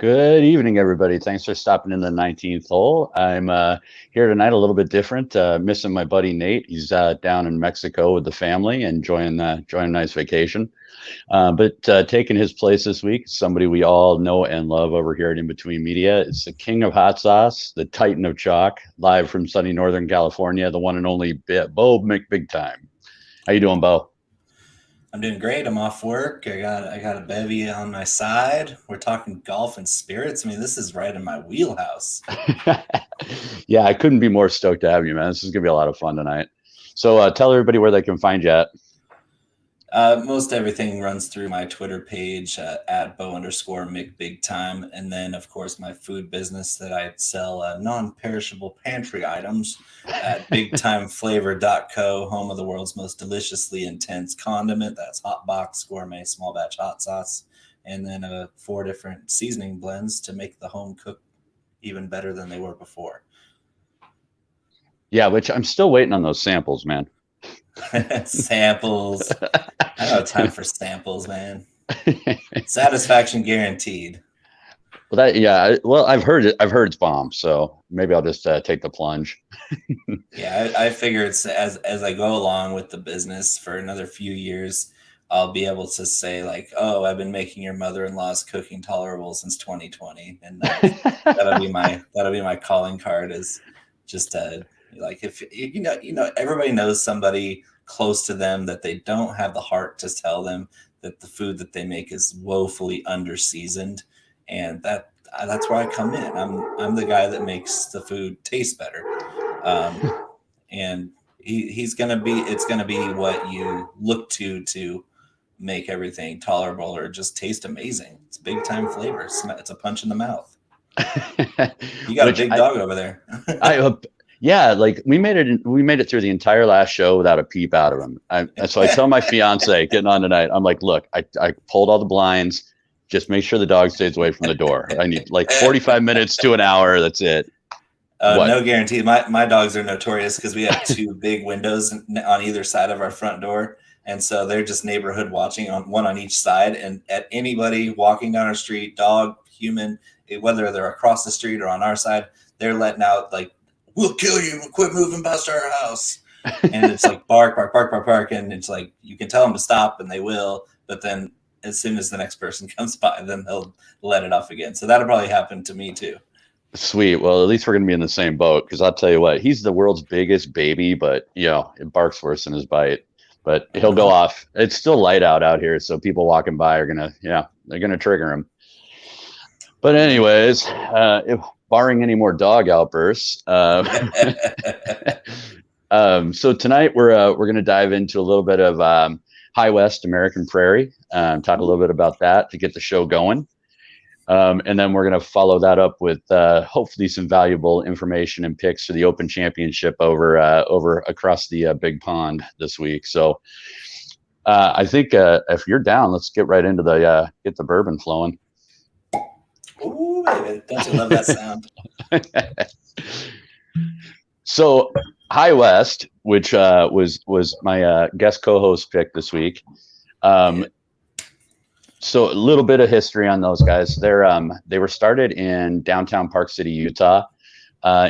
Good evening, everybody. Thanks for stopping in the 19th hole. I'm here tonight a little bit different. Missing my buddy Nate. He's down in Mexico with the family, enjoying a nice vacation. But taking his place this week, somebody we all know and love over here at In Between Media. It's the king of hot sauce, the titan of chalk, live from sunny Northern California, the one and only Bo McBig Time. How you doing, Bo? I'm doing great. I'm off work. I got a bevy on my side. We're talking golf and spirits. I mean, this is right in my wheelhouse. Yeah, I couldn't be more stoked to have you, man. This is gonna be a lot of fun tonight. So tell everybody where they can find you at. Most everything runs through my Twitter page at Bo_McBigTime. And then, of course, my food business that I sell non-perishable pantry items at BigTimeFlavor.co, home of the world's most deliciously intense condiment. That's hot box, gourmet, small batch hot sauce. And then 4 different seasoning blends to make the home cook even better than they were before. Yeah, which I'm still waiting on those samples, man. Samples. I don't have time for samples, man. Satisfaction guaranteed. Well, I've heard it. I've heard it's bomb. So maybe I'll just take the plunge. Yeah, I figure it's as I go along with the business for another few years, I'll be able to say like, "Oh, I've been making your mother-in-law's cooking tolerable since 2020," and that'll be my calling card. Is just like if you know everybody knows somebody close to them that they don't have the heart to tell them that the food that they make is woefully under-seasoned, and that's where I come in. I'm the guy that makes the food taste better, and it's gonna be what you look to make everything tolerable or just taste amazing. It's big time flavor. It's a punch in the mouth. You got a big dog over there. Yeah, like we made it through the entire last show without a peep out of him. So I tell my fiance getting on tonight, I'm like, look, I pulled all the blinds. Just make sure the dog stays away from the door. I need like 45 minutes to an hour. That's it. No guarantee. My dogs are notorious because we have 2 big windows on either side of our front door. And so they're just neighborhood watching one on each side. And at anybody walking down our street, dog, human, whether they're across the street or on our side, they're letting out like, "We'll kill you. Quit moving past our house." And it's like bark, bark, bark, bark, bark. And it's like, you can tell them to stop and they will. But then as soon as the next person comes by, then they'll let it off again. So that'll probably happen to me too. Sweet. Well, at least we're going to be in the same boat because I'll tell you what, he's the world's biggest baby, but it barks worse than his bite. But he'll go off. It's still light out here, so people walking by are they're gonna trigger him. But anyways, barring any more dog outbursts, so tonight we're gonna dive into a little bit of High West American Prairie, talk a little bit about that to get the show going. And then we're going to follow that up with hopefully some valuable information and picks for the Open Championship over across the big pond this week. So I think if you're down, let's get right into get the bourbon flowing. Ooh, baby. Don't you love that sound? So High West, which was my guest co-host pick this week. So a little bit of history on those guys. They were started in downtown Park City, Utah,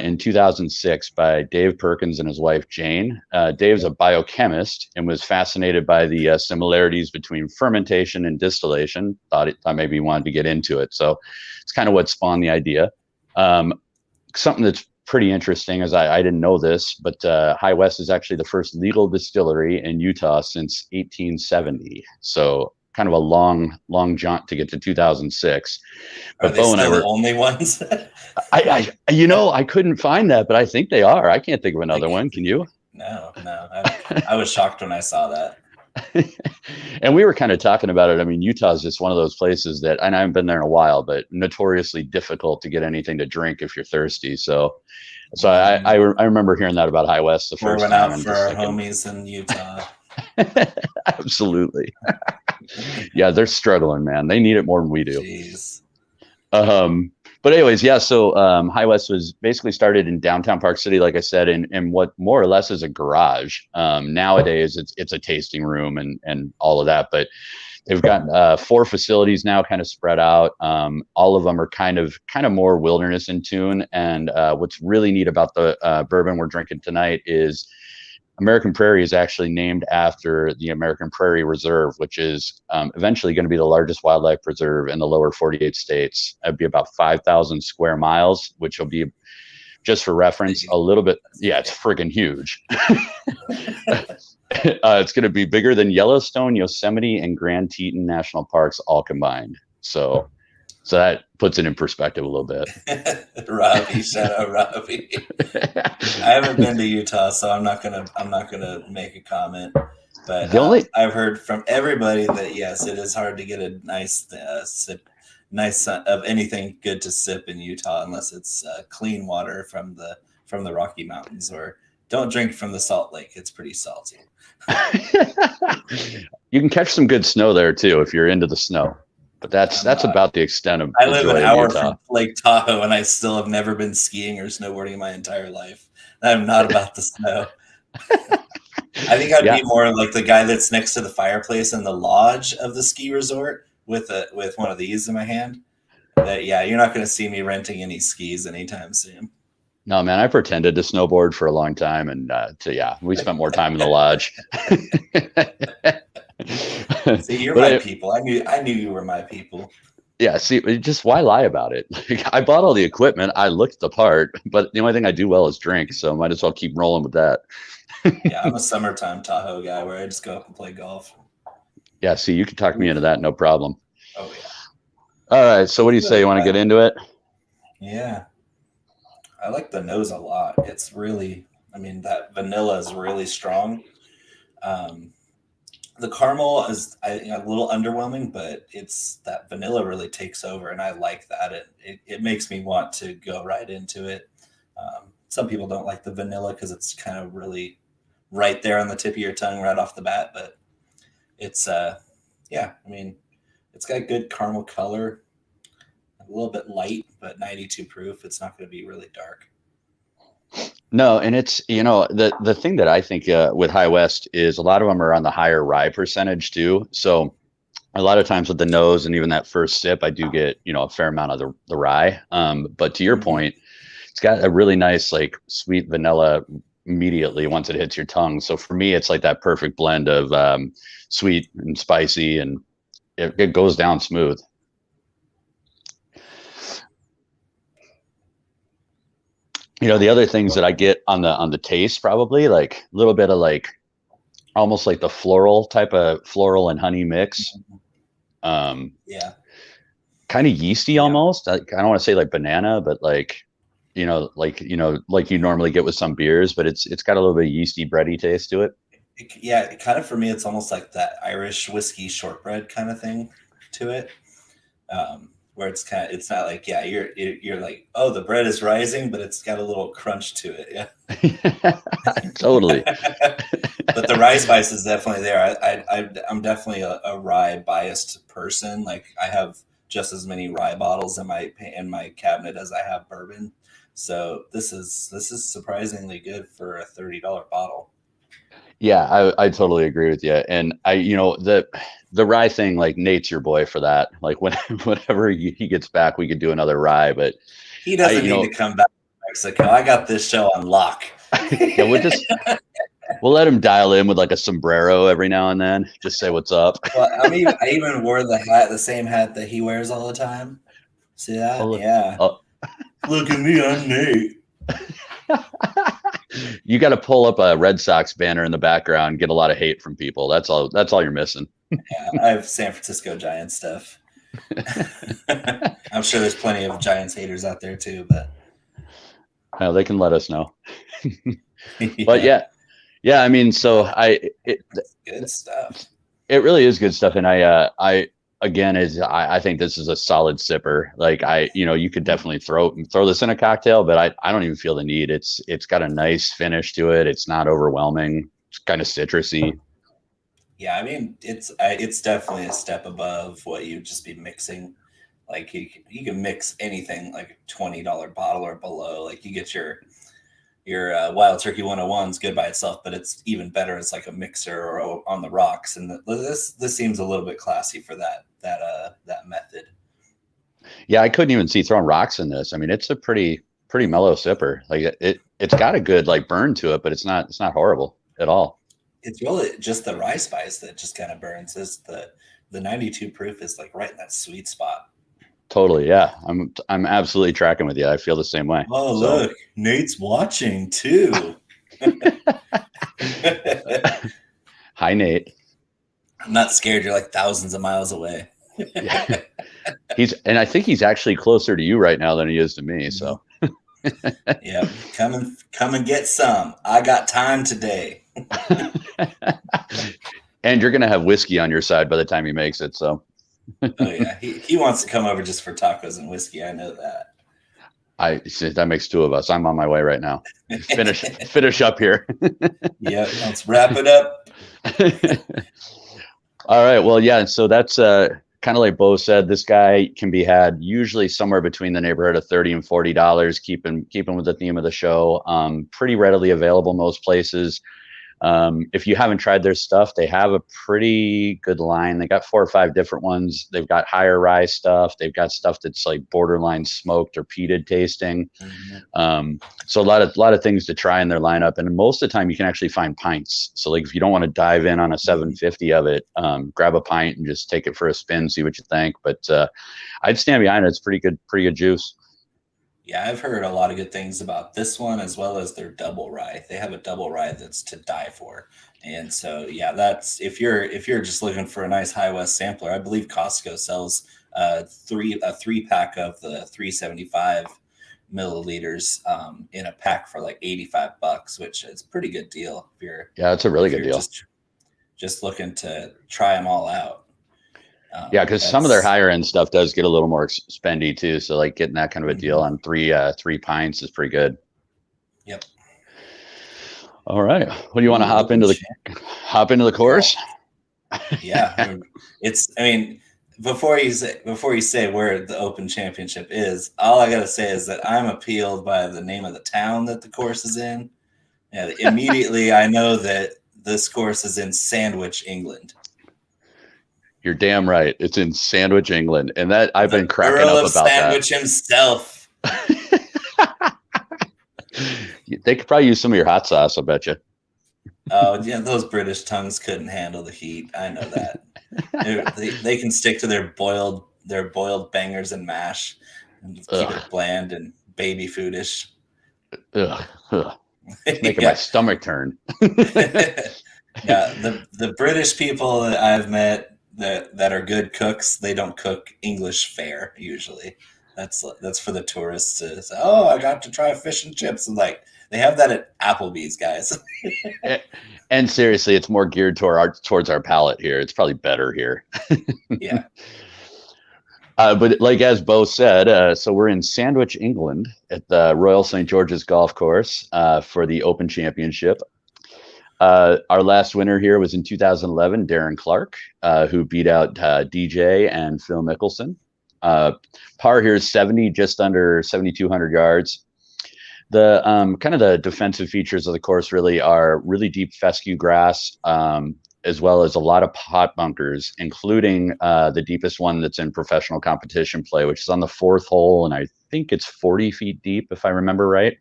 in 2006 by Dave Perkins and his wife Jane. Dave's a biochemist and was fascinated by the similarities between fermentation and distillation. Thought maybe he wanted to get into it. So it's kind of what spawned the idea. Something that's pretty interesting is I didn't know this, but High West is actually the first legal distillery in Utah since 1870. So kind of a long jaunt to get to 2006. But Are they still the only ones? I couldn't find that, but I think they are. I can't think of another one. Can you? No. I was shocked when I saw that. And we were kind of talking about it. I mean, Utah is just one of those places that, and I haven't been there in a while, but notoriously difficult to get anything to drink if you're thirsty. So I remember hearing that about High West the first time. We went out for our homies in Utah. Absolutely. Yeah, they're struggling, man. They need it more than we do. Jeez. But anyways, yeah, so High West was basically started in downtown Park City, like I said, in what more or less is a garage. Nowadays, it's a tasting room and all of that. But They've got 4 facilities now, kind of spread out. All of them are kind of more wilderness in tune. And what's really neat about the bourbon we're drinking tonight is American Prairie is actually named after the American Prairie Reserve, which is eventually going to be the largest wildlife preserve in the lower 48 states. It'd be about 5,000 square miles, which will be, just for reference, a little bit. Yeah, it's freaking huge. It's going to be bigger than Yellowstone, Yosemite, and Grand Teton National Parks all combined. So that puts it in perspective a little bit. Robbie, shout out Robbie. I haven't been to Utah, so I'm not gonna make a comment. But I've heard from everybody that yes, it is hard to get a nice sip, of anything good to sip in Utah unless it's clean water from the Rocky Mountains, or don't drink from the Salt Lake. It's pretty salty. You can catch some good snow there too if you're into the snow. But that's about the extent of. I live an hour from Lake Tahoe, and I still have never been skiing or snowboarding my entire life. I'm not about the snow. I think I'd be more like the guy that's next to the fireplace in the lodge of the ski resort with one of these in my hand. But yeah, you're not going to see me renting any skis anytime soon. No, man, I pretended to snowboard for a long time, and we spent more time in the lodge. See, you're my people. I knew you were my people. Yeah, see, just why lie about it? I bought all the equipment. I looked the part, but the only thing I do well is drink, so might as well keep rolling with that. Yeah, I'm a summertime Tahoe guy where I just go up and play golf. Yeah, see, you can talk me into that, no problem. Oh, yeah. All right, so what do you say? You want to get into it? Yeah. I like the nose a lot. It's really, that vanilla is really strong. The caramel is, I think, a little underwhelming, but it's that vanilla really takes over, and I like that. It makes me want to go right into it. Some people don't like the vanilla because it's kind of really right there on the tip of your tongue right off the bat, but it's it's got good caramel color, a little bit light, but 92 proof. It's not going to be really dark. No, and it's, the thing that I think with High West is a lot of them are on the higher rye percentage too. So a lot of times with the nose and even that first sip, I do get, a fair amount of the rye. But to your point, it's got a really nice, like, sweet vanilla immediately once it hits your tongue. So for me, it's like that perfect blend of sweet and spicy, and it goes down smooth. The other things that I get on the taste, probably like a little bit of like almost like the floral and honey mix. Yeah. Kind of yeasty almost. I don't want to say like banana, but like you normally get with some beers, but it's got a little bit of yeasty bready taste to it. Kind of, for me, it's almost like that Irish whiskey shortbread kind of thing to it. Where it's not like, you're like, oh, the bread is rising, but it's got a little crunch to it. Yeah. Totally. But the rye spice is definitely there. I'm definitely a rye biased person. Like, I have just as many rye bottles in my cabinet as I have bourbon. So this is surprisingly good for a $30 bottle. Yeah, I totally agree with you. And the rye thing, like, Nate's your boy for that. Like, whenever he gets back, we could do another rye, but he doesn't need to come back to Mexico. I got this show on lock. Yeah, we'll let him dial in with like a sombrero every now and then. Just say what's up. Well, I even wore the same hat that he wears all the time. See that? Yeah. Look at me, I'm Nate. You got to pull up a Red Sox banner in the background and get a lot of hate from people. That's all you're missing. Yeah, I have San Francisco Giants stuff. I'm sure there's plenty of Giants haters out there too, but they can let us know. But yeah. So good stuff. It really is good stuff, and I think this is a solid sipper. Like, you could definitely throw this in a cocktail, but I don't even feel the need. It's got a nice finish to it. It's not overwhelming. It's kind of citrusy. Yeah, it's definitely a step above what you'd just be mixing. Like, you can mix anything like a $20 bottle or below. Like, you get your Wild Turkey 101 is good by itself, but it's even better as like a mixer or on the rocks. And this seems a little bit classy for that method. Yeah, I couldn't even see throwing rocks in this. I mean, it's a pretty mellow sipper. Like it's got a good like burn to it, but it's not horrible at all. It's really just the rye spice that just kind of burns. Is the 92 proof is like right in that sweet spot. Totally, yeah. I'm absolutely tracking with you. I feel the same way. Oh, so. Look, Nate's watching too. Hi, Nate. I'm not scared. You're like thousands of miles away. Yeah. And I think he's actually closer to you right now than he is to me. So yeah, come and get some. I got time today. And you're gonna have whiskey on your side by the time he makes it. So oh yeah, he wants to come over just for tacos and whiskey. I know that. That makes two of us. I'm on my way right now. Finish up here. Yep, let's wrap it up. All right. Well, yeah. So that's kind of like Bo said. This guy can be had usually somewhere between the neighborhood of $30 and $40. Keeping with the theme of the show. Pretty readily available most places. If you haven't tried their stuff, they have a pretty good line. They got 4 or 5 different ones. They've got higher rye stuff. They've got stuff that's like borderline smoked or peated tasting. Mm-hmm. So a lot of things to try in their lineup. And most of the time you can actually find pints. So like if you don't want to dive in on a 750 of it, grab a pint and just take it for a spin, see what you think. But I'd stand behind it. It's pretty good juice. Yeah, I've heard a lot of good things about this one as well as their double rye. They have a double rye that's to die for. And so, yeah, that's if you're just looking for a nice High West sampler, I believe Costco sells a 3-pack of the 375 milliliters in a pack for like $85, which is a pretty good deal. It's a really good deal. Just looking to try them all out. Yeah, because some of their higher end stuff does get a little more spendy too. So like getting that kind of a deal on three pints is pretty good. Yep. All right. What do you want to hop into the course? Yeah. Before you say where the Open Championship is, all I gotta say is that I'm appealed by the name of the town that the course is in. Yeah, immediately I know that this course is in Sandwich, England. You're damn right. It's in Sandwich, England. And that I've been cracking up about Sandwich that. Himself. They could probably use some of your hot sauce, I bet you. Oh, yeah, those British tongues couldn't handle the heat. I know that. they can stick to their boiled bangers and mash and keep it bland and baby foodish. It's making my stomach turn. Yeah, the British people that I've met that are good cooks, they don't cook English fare usually. That's for the tourists to say, oh, I got to try fish and chips. And like they have that at Applebee's, guys. And seriously, it's more geared towards our palate here. It's probably better here. Yeah. But like as Bo said, so we're in Sandwich, England at the Royal St. George's Golf Course for the Open Championship. Our last winner here was in 2011, Darren Clark, who beat out DJ and Phil Mickelson. Par here is 70, just under 7,200 yards. The kind of the defensive features of the course really are really deep fescue grass, as well as a lot of pot bunkers, including the deepest one that's in professional competition play, which is on the 4th hole, and I think it's 40 feet deep, if I remember right.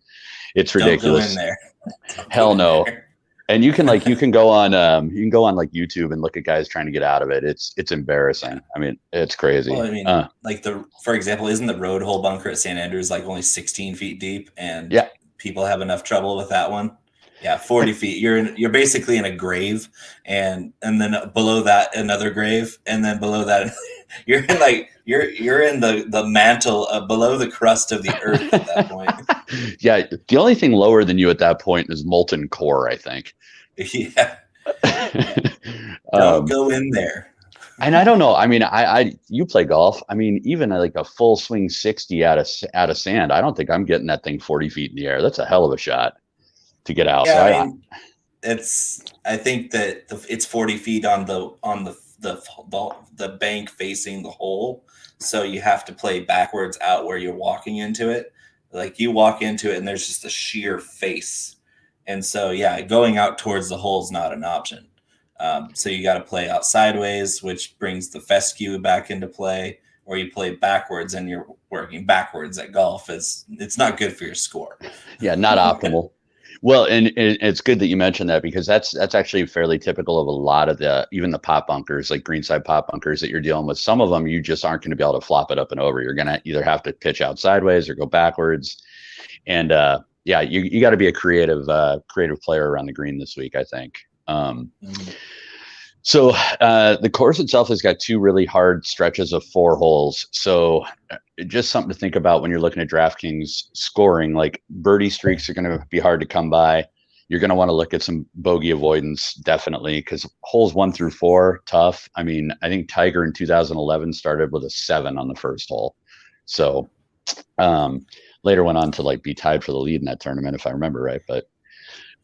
It's ridiculous. Don't go in there. Hell no. There. And you can go on like YouTube and look at guys trying to get out of it. It's embarrassing. I mean, it's crazy. Well, I mean, for example, isn't the road hole bunker at St. Andrews like only 16 feet deep, and people have enough trouble with that one? Yeah, 40 feet. You're basically in a grave, and then below that another grave, and then below that you're in the mantle below the crust of the earth at that point. Yeah, the only thing lower than you at that point is molten core, I think. Yeah. Don't go in there. And I don't know. I mean, you play golf. I mean, even like a full swing 60 out of sand, I don't think I'm getting that thing 40 feet in the air. That's a hell of a shot to get out. Yeah, I think that it's 40 feet on the bank facing the hole, so you have to play backwards out where you're walking into it. Like you walk into it and there's just a sheer face. And so, yeah, going out towards the hole is not an option. So you got to play out sideways, which brings the fescue back into play, or you play backwards and you're working backwards at golf. It's not good for your score. Yeah, not optimal. Well, and it's good that you mentioned that, because that's actually fairly typical of a lot of even the pop bunkers, like greenside pop bunkers that you're dealing with. Some of them you just aren't going to be able to flop it up and over. You're going to either have to pitch out sideways or go backwards. And yeah, you got to be a creative player around the green this week, I think. So the course itself has got 2 really hard stretches of 4 holes. So just something to think about when you're looking at DraftKings scoring. Like, birdie streaks are going to be hard to come by. You're going to want to look at some bogey avoidance, definitely, because holes 1 through 4, tough. I mean, I think Tiger in 2011 started with a 7 on the first hole. So later went on to like be tied for the lead in that tournament, if I remember right. But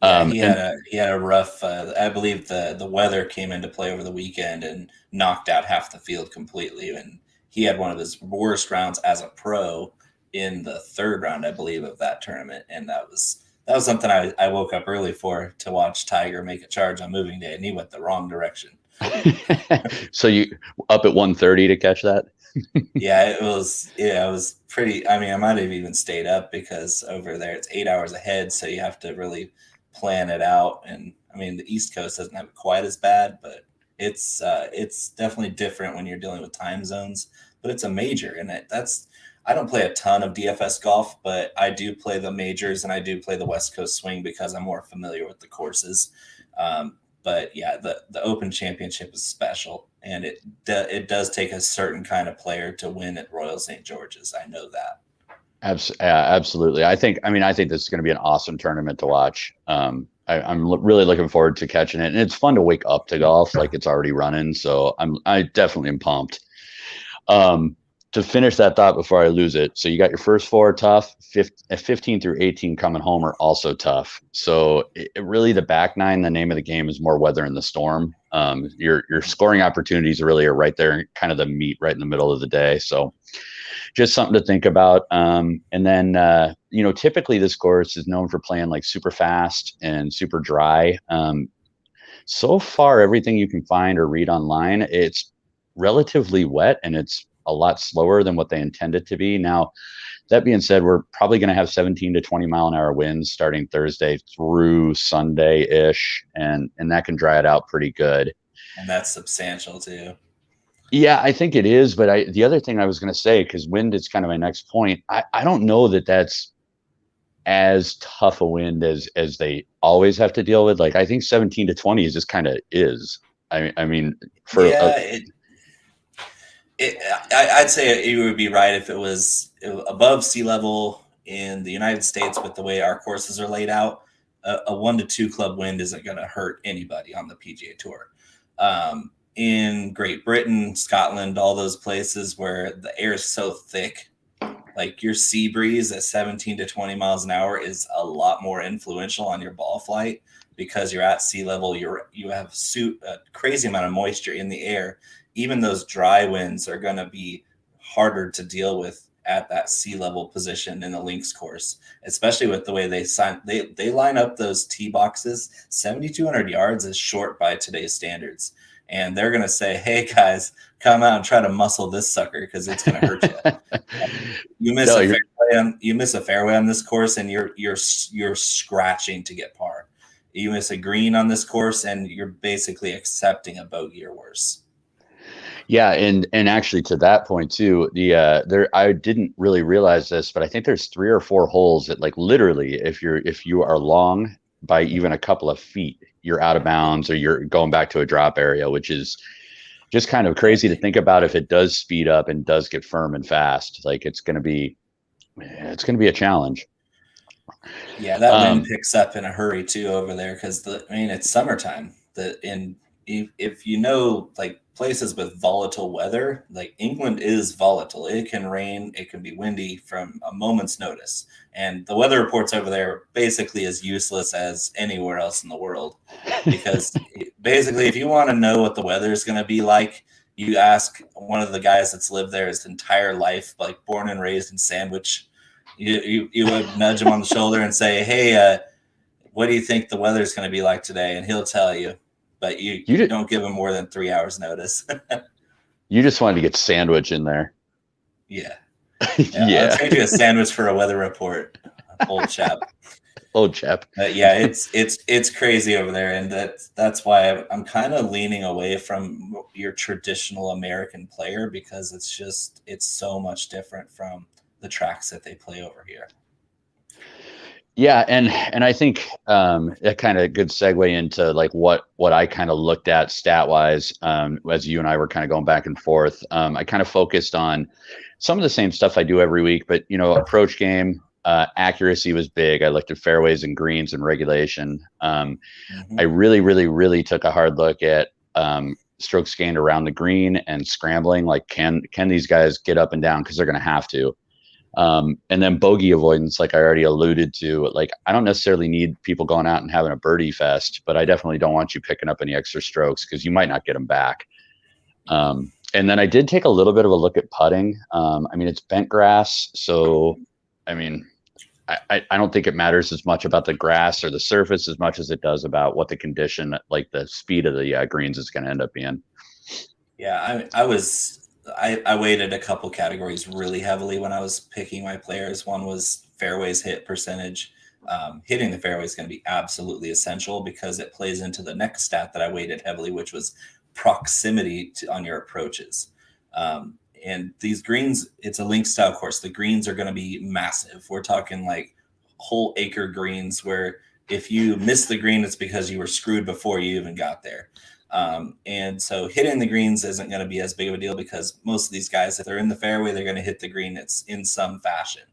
he had a rough. I believe the weather came into play over the weekend and knocked out half the field completely. And he had one of his worst rounds as a pro in the 3rd round, I believe, of that tournament. And that was something I woke up early to watch Tiger make a charge on moving day, and he went the wrong direction. So you up at 1:30 to catch that? Yeah, it was pretty. I mean, I might have even stayed up, because over there it's 8 hours ahead, so you have to really plan it out. And I mean, the East Coast doesn't have it quite as bad, but it's definitely different when you're dealing with time zones. But it's a major, and I don't play a ton of DFS golf, but I do play the majors and I do play the West Coast swing because I'm more familiar with the courses. But yeah, the Open Championship is special, and it does take a certain kind of player to win at Royal St. George's. I know that. Absolutely. I think this is going to be an awesome tournament to watch. I'm really looking forward to catching it, and it's fun to wake up to golf like it's already running. So I definitely am pumped. To finish that thought before I lose it, so you got your first 4 tough, 15 through 18 coming home are also tough. So really the back 9, the name of the game is more weather in the storm. Your scoring opportunities really are right there, kind of the meat right in the middle of the day. So just something to think about. And then, typically this course is known for playing like super fast and super dry. So far, everything you can find or read online, it's relatively wet, and it's a lot slower than what they intend it to be. Now, that being said, we're probably going to have 17 to 20 mile an hour winds starting Thursday through Sunday-ish, and that can dry it out pretty good. And that's substantial too. Yeah, I think it is. But the other thing I was going to say, because wind is kind of my next point, I don't know that that's as tough a wind as they always have to deal with. Like, I think 17 to 20 is just kind of is. I mean, for I'd say you would be right if it was above sea level in the United States with the way our courses are laid out. A 1 to 2 club wind isn't going to hurt anybody on the PGA Tour. In Great Britain, Scotland, all those places where the air is so thick, like your sea breeze at 17 to 20 miles an hour is a lot more influential on your ball flight, because you're at sea level. You have a crazy amount of moisture in the air. Even those dry winds are going to be harder to deal with at that sea level position in the links course, especially with the way they line up those tee boxes. 7,200 yards is short by today's standards. And they're going to say, hey, guys, come out and try to muscle this sucker, because it's going to hurt you. You miss a fairway on this course, and you're scratching to get par. You miss a green on this course, and you're basically accepting a bogey or worse. Yeah, and actually to that point too, I didn't really realize this, but I think there's 3 or 4 holes that, like, literally if you are long by even a couple of feet, you're out of bounds or you're going back to a drop area, which is just kind of crazy to think about. If it does speed up and does get firm and fast, like, it's going to be a challenge. Yeah, that wind picks up in a hurry too over there, because it's summertime. If you know, like, places with volatile weather, like England is volatile. It can rain, it can be windy from a moment's notice. And the weather reports over there are basically as useless as anywhere else in the world. Because basically, if you want to know what the weather is going to be like, you ask one of the guys that's lived there his entire life, like born and raised in Sandwich, You would nudge him on the shoulder and say, "Hey, what do you think the weather's going to be like today?" And he'll tell you, but you don't give him more than 3 hours notice. You just wanted to get sandwich in there. Yeah. Yeah. I'll trade you a sandwich for a weather report, old chap. Old chap. Yeah, it's crazy over there, and that's why I'm kind of leaning away from your traditional American player, because it's so much different from the tracks that they play over here. Yeah, and I think a kind of good segue into like what I kind of looked at stat wise, as you and I were kind of going back and forth. I kind of focused on some of the same stuff I do every week, but approach game, accuracy was big. I looked at fairways and greens and regulation. I really took a hard look at strokes gained around the green and scrambling. Like, can these guys get up and down, because they're going to have to. And then bogey avoidance, like I already alluded to. Like, I don't necessarily need people going out and having a birdie fest, but I definitely don't want you picking up any extra strokes, because you might not get them back. And then I did take a little bit of a look at putting. I mean, it's bent grass, so I mean, I don't think it matters as much about the grass or the surface as much as it does about what the condition, like the speed of the greens, is going to end up being. Yeah, I weighted a couple categories really heavily when I was picking my players. One was fairways hit percentage. Hitting the fairway is going to be absolutely essential, because it plays into the next stat that I weighted heavily, which was proximity on your approaches. And these greens, it's a link style course. The greens are going to be massive. We're talking like whole acre greens, where if you miss the green, it's because you were screwed before you even got there. And so hitting the greens isn't going to be as big of a deal, because most of these guys, if they're in the fairway, they're going to hit the green. It's in some fashion.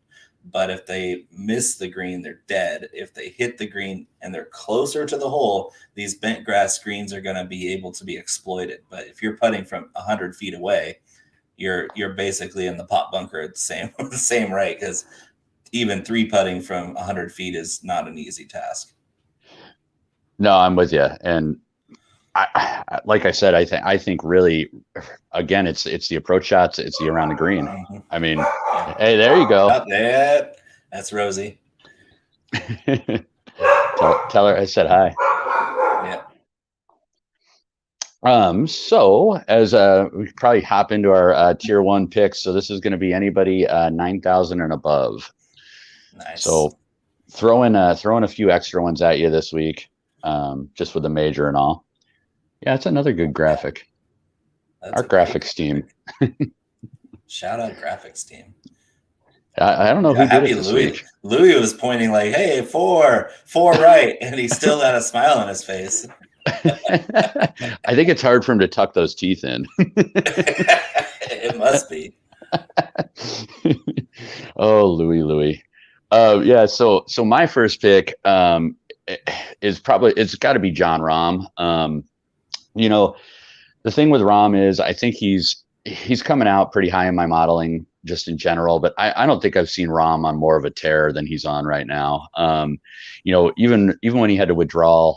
But if they miss the green, they're dead. If they hit the green and they're closer to the hole, these bent grass greens are going to be able to be exploited. But if you're putting from 100 feet away, you're basically in the pot bunker at the same rate, because even 3-putting from 100 feet is not an easy task. No, I'm with you. And I like I said, I think really, again, it's the approach shots, it's the around the green. Mm-hmm. I mean, hey, there you go. That's Rosie. tell her I said hi. Yeah. So as we probably hop into our tier 1 picks. So this is going to be anybody 9,000 and above. Nice. So throwing a few extra ones at you this week, just with the major and all. Yeah, it's another good graphic. Our graphics team. Shout out graphics team. I don't know who did it this week. Louis was pointing like, "Hey, four right," and he still had a smile on his face. I think it's hard for him to tuck those teeth in. It must be. Oh, Louis. Yeah. So my first pick is probably, it's got to be Jon Rahm. The thing with Rahm is I think he's coming out pretty high in my modeling just in general, but I don't think I've seen Rahm on more of a tear than he's on right now. Even when he had to withdraw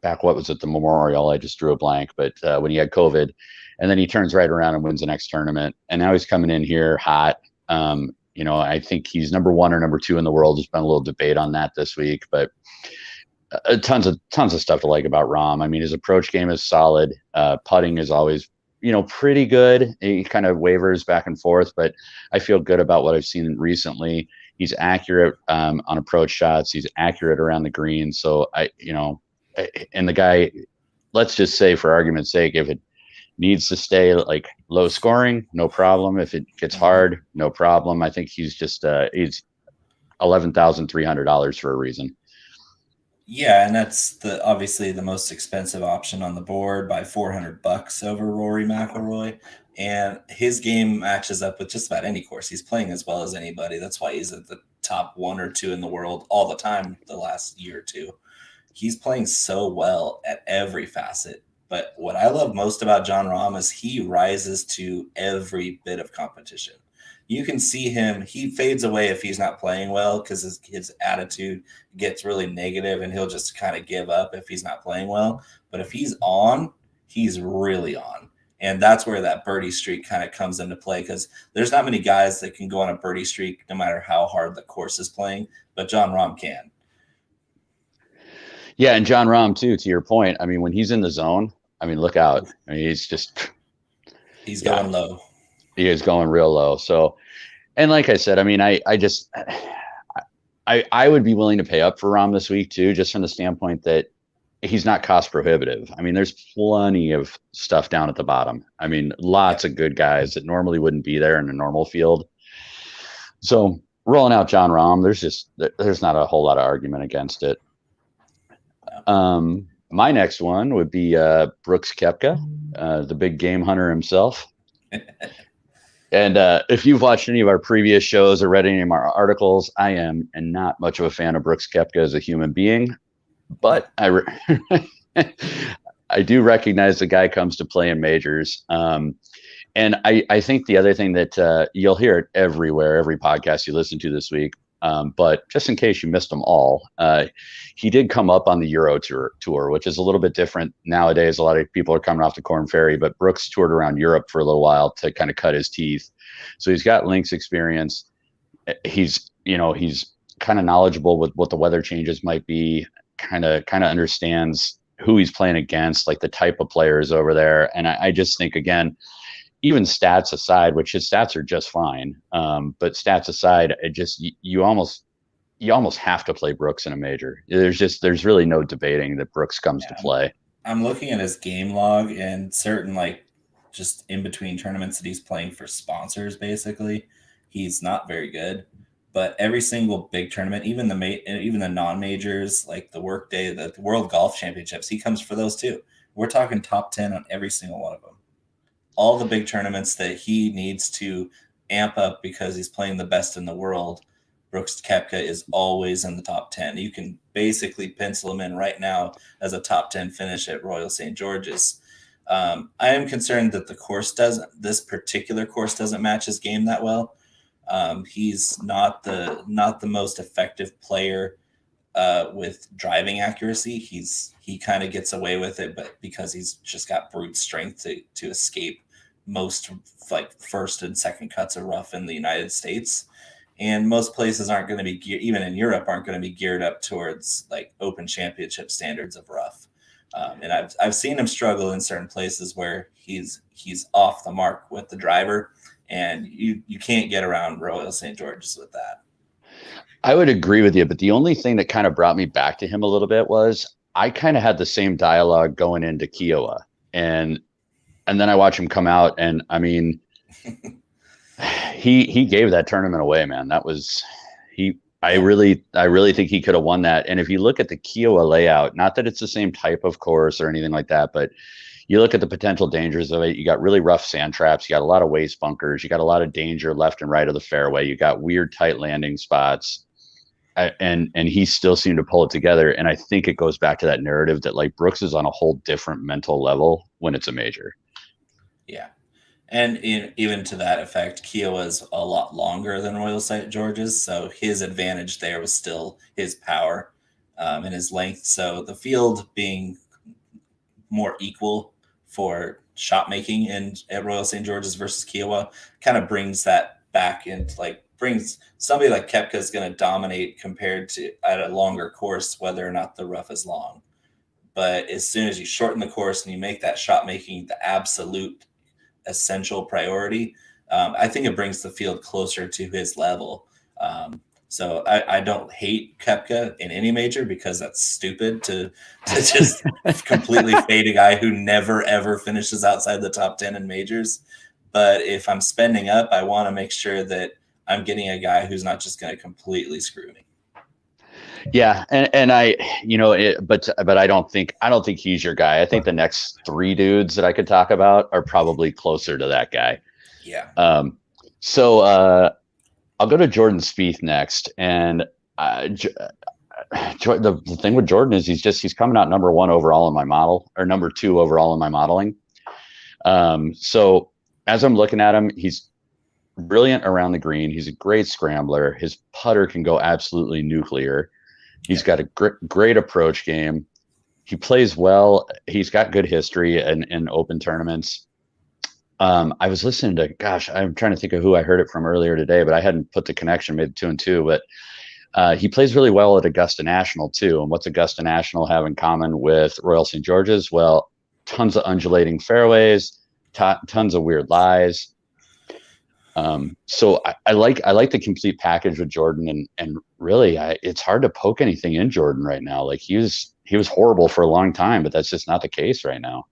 back, what was it, the Memorial? I just drew a blank, but when he had COVID, and then he turns right around and wins the next tournament, and now he's coming in here hot. I think he's number 1 or number 2 in the world. There's been a little debate on that this week, but tons of stuff to like about Rahm. I mean, his approach game is solid. Putting is always, pretty good. He kind of wavers back and forth, but I feel good about what I've seen recently. He's accurate on approach shots. He's accurate around the green. So and the guy, let's just say for argument's sake, if it needs to stay like low scoring, no problem. If it gets hard, no problem. I think he's just he's $11,300 for a reason. Yeah, and that's obviously the most expensive option on the board by $400 over Rory McIlroy. And his game matches up with just about any course. He's playing as well as anybody. That's why he's at the top 1 or 2 in the world all the time the last year or two. He's playing so well at every facet. But what I love most about Jon Rahm is he rises to every bit of competition. You can see him, he fades away if he's not playing well, because his attitude gets really negative and he'll just kind of give up if he's not playing well. But if he's on, he's really on. And that's where that birdie streak kind of comes into play, because there's not many guys that can go on a birdie streak no matter how hard the course is playing, but Jon Rahm can. Yeah, and Jon Rahm too, to your point. I mean, when he's in the zone, I mean, look out. I mean, he's going low. He is going real low. So, and like I said, I mean, I would be willing to pay up for Rahm this week too, just from the standpoint that he's not cost prohibitive. I mean, there's plenty of stuff down at the bottom. I mean, lots of good guys that normally wouldn't be there in a normal field. So rolling out Jon Rahm, there's not a whole lot of argument against it. My next one would be Brooks Koepka, the big game hunter himself. And if you've watched any of our previous shows or read any of our articles, I am not much of a fan of Brooks Koepka as a human being, but I do recognize the guy comes to play in majors. And I think the other thing that you'll hear it everywhere, every podcast you listen to this week, but just in case you missed them all, he did come up on the Euro tour, which is a little bit different nowadays. A lot of people are coming off the Corn Ferry, but Brooks toured around Europe for a little while to kind of cut his teeth. So he's got links experience. He's kind of knowledgeable with what the weather changes might be, kind of understands who he's playing against, like the type of players over there. And I just think, again, even stats aside, which his stats are just fine, but stats aside, it just you almost have to play Brooks in a major. There's really no debating that Brooks comes to play. I'm looking at his game log and certain just in between tournaments that he's playing for sponsors. Basically, he's not very good. But every single big tournament, even the non-majors, like the Workday, the World Golf Championships, he comes for those too. We're talking top 10 on every single one of them. All the big tournaments that he needs to amp up because he's playing the best in the world, Brooks Koepka is always in the top 10. You can basically pencil him in right now as a top 10 finish at Royal St. George's. I am concerned that this particular course doesn't match his game that well. He's not the most effective player with driving accuracy. He kind of gets away with it, but because he's just got brute strength to escape most first and second cuts of rough in the United States. And most places aren't going to be even in Europe, aren't going to be geared up towards Open Championship standards of rough. And I've seen him struggle in certain places where he's off the mark with the driver, and you can't get around Royal St. George's with that. I would agree with you, but the only thing that kind of brought me back to him a little bit was I kind of had the same dialogue going into Kiowa, and then I watch him come out, and I mean, he gave that tournament away, man. That was I really think he could have won that. And if you look at the Kiowa layout, not that it's the same type of course or anything like that, but you look at the potential dangers of it. You got really rough sand traps. You got a lot of waste bunkers. You got a lot of danger left and right of the fairway. You got weird tight landing spots. And he still seemed to pull it together. And I think it goes back to that narrative that Brooks is on a whole different mental level when it's a major. Yeah. And even to that effect, Kiowa is a lot longer than Royal St. George's. So his advantage there was still his power and his length. So the field being more equal for shot making at Royal St. George's versus Kiowa kind of brings that back into brings somebody like Koepka is going to dominate compared to at a longer course, whether or not the rough is long. But as soon as you shorten the course and you make that shot making the absolute essential priority, I think it brings the field closer to his level. So I don't hate Koepka in any major because that's stupid to just completely fade a guy who never, ever finishes outside the top 10 in majors. But if I'm spending up, I want to make sure that I'm getting a guy who's not just going to completely screw me. Yeah, and I, but I don't think he's your guy. I think the next three dudes that I could talk about are probably closer to that guy. Yeah. So I'll go to Jordan Spieth next, and the thing with Jordan is he's coming out number one overall in my model, or number two overall in my modeling. So as I'm looking at him, he's brilliant around the green. He's a great scrambler. His putter can go absolutely nuclear. He's got a great approach game. He plays well. He's got good history in open tournaments. I was listening to, gosh, I'm trying to think of who I heard it from earlier today, but I hadn't put the connection, maybe two and two. But he plays really well at Augusta National too. And what's Augusta National have in common with Royal St. George's? Well, tons of undulating fairways, tons of weird lies. So I like the complete package with Jordan, and really, it's hard to poke anything in Jordan right now. Like he was horrible for a long time, but that's just not the case right now.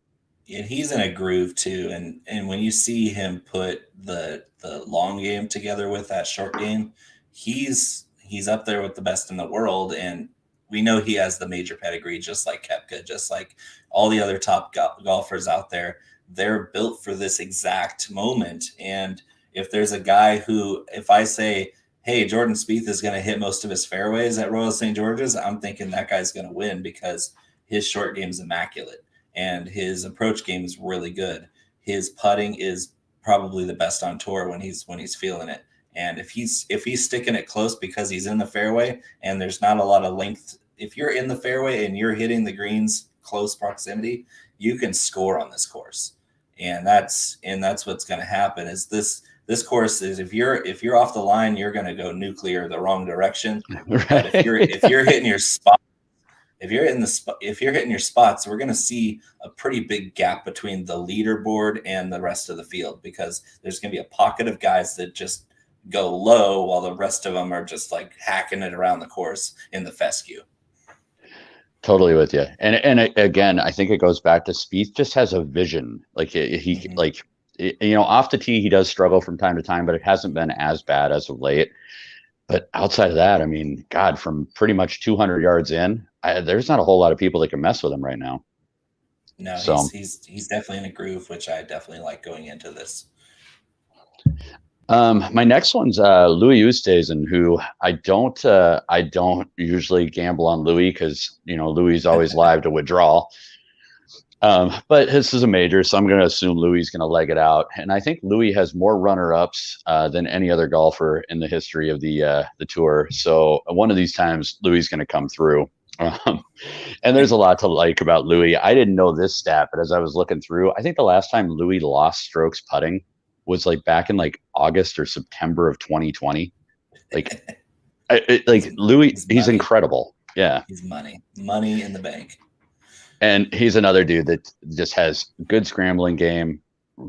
And he's in a groove too. And when you see him put the long game together with that short game, he's up there with the best in the world. And we know he has the major pedigree, just like Koepka, just like all the other top golfers out there. They're built for this exact moment. And if there's a guy who, if I say, hey, Jordan Spieth is going to hit most of his fairways at Royal St. George's, I'm thinking that guy's going to win because his short game is immaculate and his approach game is really good. His putting is probably the best on tour when he's feeling it. And if he's sticking it close because he's in the fairway and there's not a lot of length, if you're in the fairway and you're hitting the greens close proximity, you can score on this course. And that's what's going to happen. Is this course is if you're off the line, you're going to go nuclear the wrong direction. Right. But if you're hitting your spot, if you're hitting your spots, we're going to see a pretty big gap between the leaderboard and the rest of the field, because there's going to be a pocket of guys that just go low while the rest of them are just like hacking it around the course in the fescue. Totally with you. And again, I think it goes back to Spieth just has a vision. Like he like, you know, off the tee, he does struggle from time to time, but it hasn't been as bad as of late. But outside of that, I mean, God, from pretty much 200 yards in, there's not a whole lot of people that can mess with him right now. No, so he's definitely in a groove, which I definitely like going into this. My next one's Louis Oosthuizen, who I don't usually gamble on Louis because, you know, Louis is always live to withdraw. But this is a major, so I'm going to assume Louis is going to leg it out. And I think Louis has more runner-ups than any other golfer in the history of the tour. So one of these times, Louis is going to come through. And there's a lot to like about Louis. I didn't know this stat, but as I was looking through, I think the last time Louis lost strokes putting was like back in like August or September of 2020. Like, Louis, he's incredible. Yeah. He's money in the bank. And he's another dude that just has good scrambling game,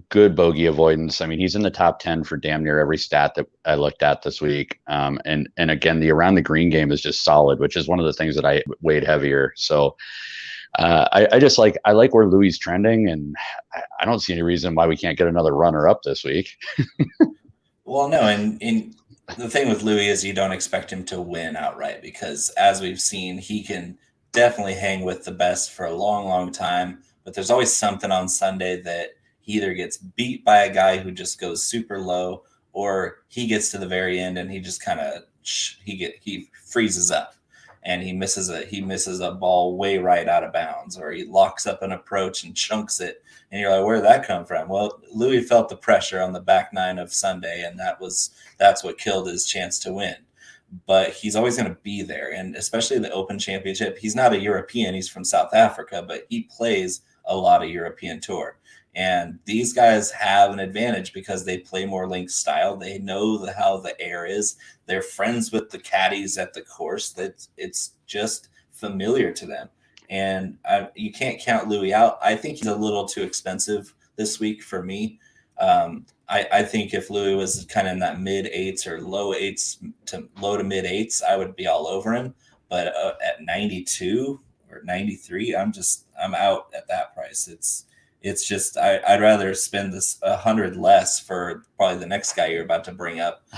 good bogey avoidance. I mean, he's in the top 10 for damn near every stat that I looked at this week. And again, the around the green game is just solid, which is one of the things that I weighed heavier. So I like where Louis is trending, and I don't see any reason why we can't get another runner up this week. Well, no, and the thing with Louis is you don't expect him to win outright, because as we've seen, he can definitely hang with the best for a long, long time. But there's always something on Sunday that he either gets beat by a guy who just goes super low, or he gets to the very end and he just kind of he freezes up. And he misses a ball way right out of bounds, or he locks up an approach and chunks it. And you're like, where did that come from? Well, Louis felt the pressure on the back nine of Sunday, and that's what killed his chance to win. But he's always going to be there. And especially the Open Championship, he's not a European. He's from South Africa, but he plays a lot of European tour. And these guys have an advantage because they play more links style. They know how the air is. They're friends with the caddies at the course. That it's just familiar to them. And you can't count Louis out. I think he's a little too expensive this week for me. I think if Louis was kind of in that mid eights or low to mid eights, I would be all over him. But at 92 or 93, I'm out at that price. It's just I'd rather spend this 100 less for probably the next guy you're about to bring up,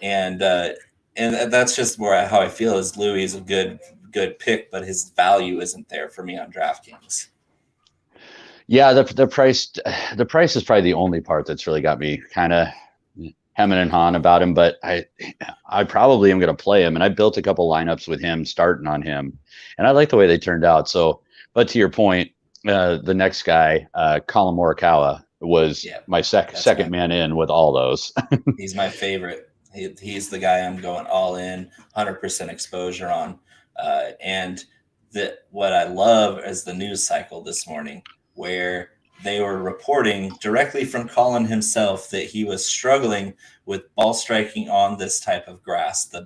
and that's just more how I feel. Is Louis is a good pick, but his value isn't there for me on DraftKings. Yeah, the price is probably the only part that's really got me kind of hemming and hawing about him. But I probably am going to play him, and I built a couple lineups with him, starting on him, and I like the way they turned out. So, but to your point. The next guy, Colin Morikawa, was my second man in with all those. He's my favorite. He's the guy I'm going all in, 100% exposure on. And what I love is the news cycle this morning, where they were reporting directly from Colin himself that he was struggling with ball striking on this type of grass. The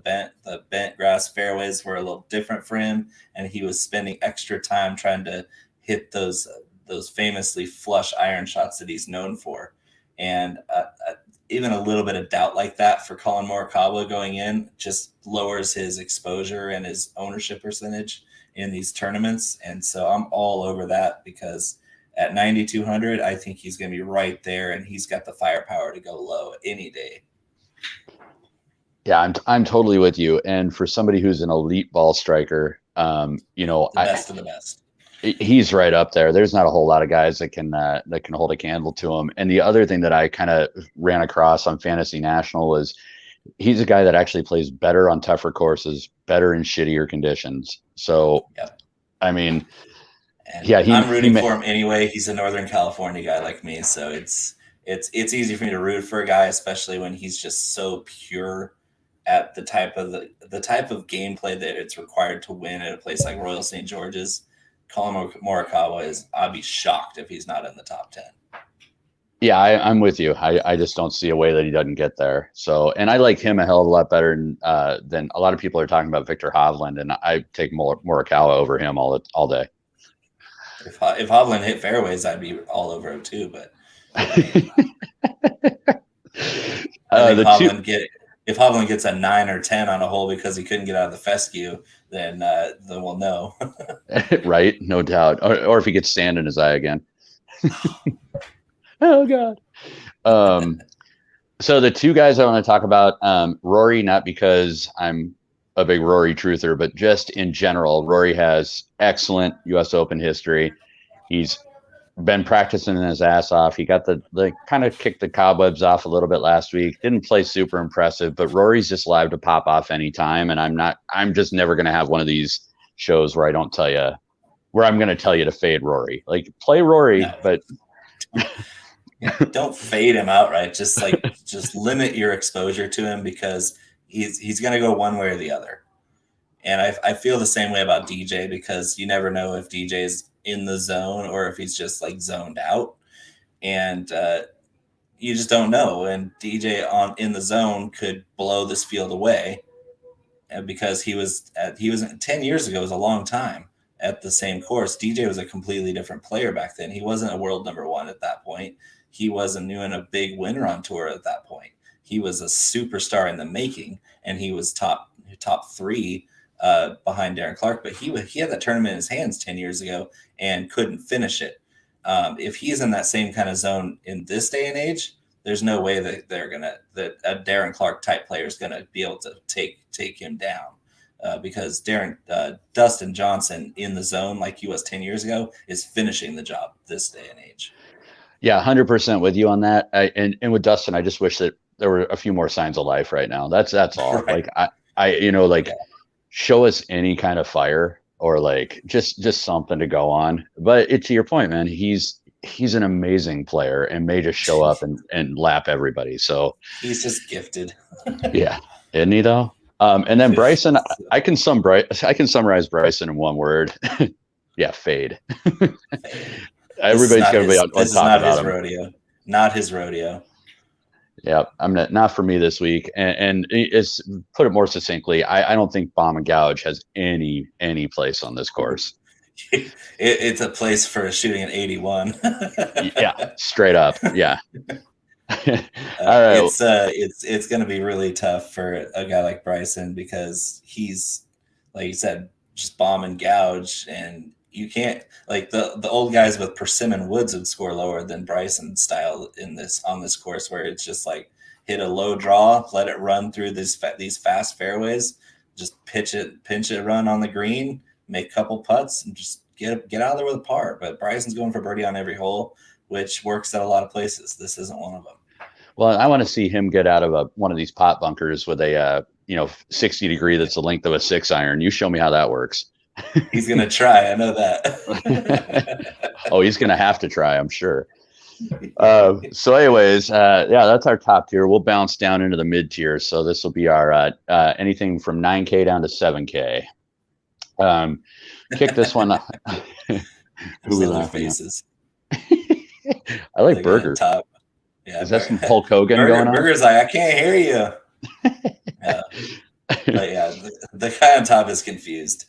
bent grass fairways were a little different for him, and he was spending extra time trying to hit those famously flush iron shots that he's known for. And even a little bit of doubt like that for Colin Morikawa going in just lowers his exposure and his ownership percentage in these tournaments. And so I'm all over that, because at 9,200, I think he's going to be right there, and he's got the firepower to go low any day. Yeah, I'm totally with you. And for somebody who's an elite ball striker, the best of the best, he's right up there. There's not a whole lot of guys that can hold a candle to him. And the other thing that I kind of ran across on Fantasy National was he's a guy that actually plays better on tougher courses, better in shittier conditions. So, yep. I mean, and yeah, I'm rooting for him anyway. He's a Northern California guy like me, so it's easy for me to root for a guy, especially when he's just so pure at the type of gameplay that it's required to win at a place like Royal St. George's. Colin Morikawa I'd be shocked if he's not in the top 10. Yeah, I'm with you. I just don't see a way that he doesn't get there. So, and I like him a hell of a lot better than a lot of people are talking about Victor Hovland, and I take Morikawa over him all day. If Hovland hit fairways, I'd be all over him too. But if Hovland gets a 9 or 10 on a hole because he couldn't get out of the fescue, then we'll know. Right, no doubt. Or if he gets sand in his eye again. Oh God. So the two guys I want to talk about, Rory, not because I'm a big Rory truther, but just in general, Rory has excellent US Open history. He's been practicing his ass off. He got the kind of kicked the cobwebs off a little bit last week. Didn't play super impressive, but Rory's just live to pop off anytime. And I'm just never going to have one of these shows where I'm going to tell you to fade Rory. Like, play Rory, no. But don't fade him outright. Just limit your exposure to him, because he's going to go one way or the other. And I feel the same way about DJ, because you never know if DJ's in the zone or if he's just like zoned out, and you just don't know. And DJ in the zone could blow this field away, because he was 10 years ago was a long time at the same course. DJ was a completely different player back then. He wasn't a world number one at that point. He wasn't doing a big winner on tour at that point. He was a superstar in the making, and he was top 3 behind Darren Clark, but he had that tournament in his hands 10 years ago and couldn't finish it. If he's in that same kind of zone in this day and age, there's no way that that a Darren Clark type player is gonna be able to take him down, because Dustin Johnson in the zone like he was 10 years ago is finishing the job this day and age. Yeah, 100% with you on that. And with Dustin, I just wish that there were a few more signs of life right now. That's all. Right. Like show us any kind of fire, or like just something to go on. But to your point, man, he's an amazing player and may just show up and lap everybody. So he's just gifted. Yeah, isn't he though? And then Bryson, I can summarize Bryson in one word. Yeah, fade. Everybody's going to be on top about him. Rodeo. Not his rodeo. Yeah, I'm not for me this week. And it's, put it more succinctly, I don't think Bomb and Gouge has any place on this course. It's a place for shooting an 81. Yeah, straight up. Yeah. All right. It's going to be really tough for a guy like Bryson, because he's, like you said, just Bomb and Gouge, and you can't, like, the old guys with Persimmon Woods would score lower than Bryson style on this course, where it's just like hit a low draw, let it run through these fast fairways, just pinch it, run on the green, make a couple putts, and just get out of there with a par. But Bryson's going for birdie on every hole, which works at a lot of places. This isn't one of them. Well, I want to see him get out of one of these pot bunkers with a 60 degree that's the length of a 6-iron. You show me how that works. He's going to try. I know that. Oh, he's going to have to try, I'm sure. So anyways, that's our top tier. We'll bounce down into the mid tier. So this will be our anything from 9K down to 7K. Kick this one. Who we laughing faces. I like The guy on Burger. top. Yeah, Is that some Hulk Hogan going on? Burger's like, I can't hear you. Yeah, but yeah, the guy on top is confused.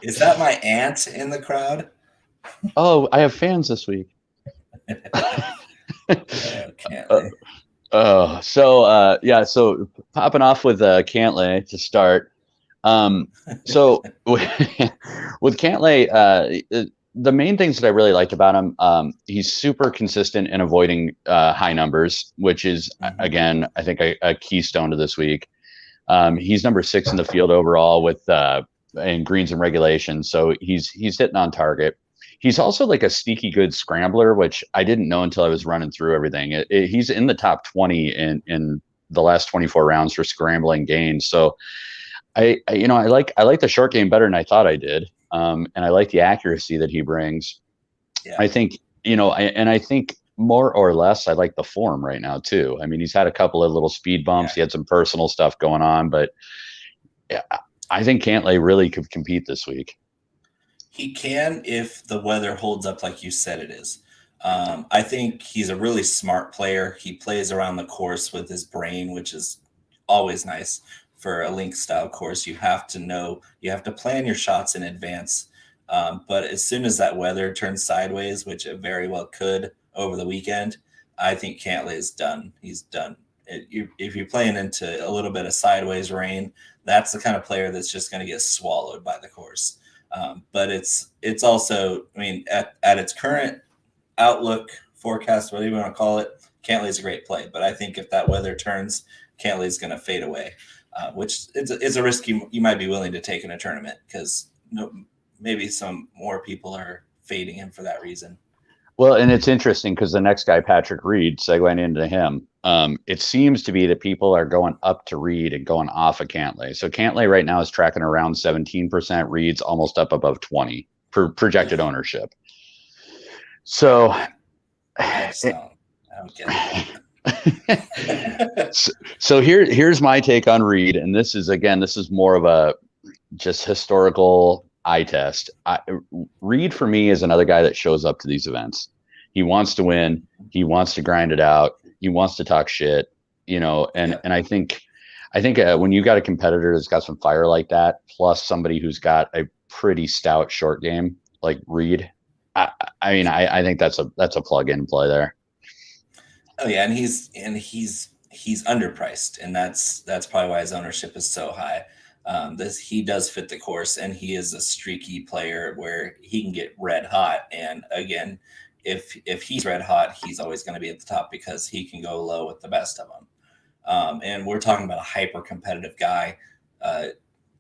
Is that my aunt in the crowd? Oh, I have fans this week. Cantley. Yeah, so popping off with Cantlay to start. So with Cantlay, the main things that I really liked about him, he's super consistent in avoiding high numbers, which is again, I think a keystone to this week. He's number 6 in the field overall with in greens and regulation, so he's hitting on target. He's also like a sneaky good scrambler, which I didn't know until I was running through everything. He's in the top 20 in the last 24 rounds for scrambling gains. So I like the short game better than I thought I did. And I like the accuracy that he brings. Yeah. I think, I think more or less I like the form right now too. I mean, he's had a couple of little speed bumps. Yeah. He had some personal stuff going on, but yeah, I think Cantlay really could compete this week. He can if the weather holds up like you said it is. I think he's a really smart player. He plays around the course with his brain, which is always nice for a link style course. You have to plan your shots in advance. But as soon as that weather turns sideways, which it very well could over the weekend, I think Cantlay is done. He's done. If you're playing into a little bit of sideways rain, that's the kind of player that's just going to get swallowed by the course. But it's also, I mean, at its current outlook, forecast, whatever you want to call it, Cantlay's a great play. But I think if that weather turns, Cantlay's going to fade away, which is a risk you might be willing to take in a tournament because maybe some more people are fading him for that reason. Well, and it's interesting because the next guy, Patrick Reed, segueing into him, it seems to be that people are going up to Reed and going off of Cantlay. So Cantlay right now is tracking around 17%. Reed's almost up above 20 for projected ownership. So I don't get it. So here's my take on Reed, and this is more of a just historical eye test. Reed for me is another guy that shows up to these events. He wants to win. He wants to grind it out. He wants to talk shit, and I think when you got a competitor that's got some fire like that, plus somebody who's got a pretty stout short game like Reed, I think that's a plug-in play there. Oh yeah, and he's underpriced, and that's probably why his ownership is so high. He does fit the course, and he is a streaky player where he can get red hot. And again, if he's red hot, he's always going to be at the top because he can go low with the best of them. And we're talking about a hyper competitive guy.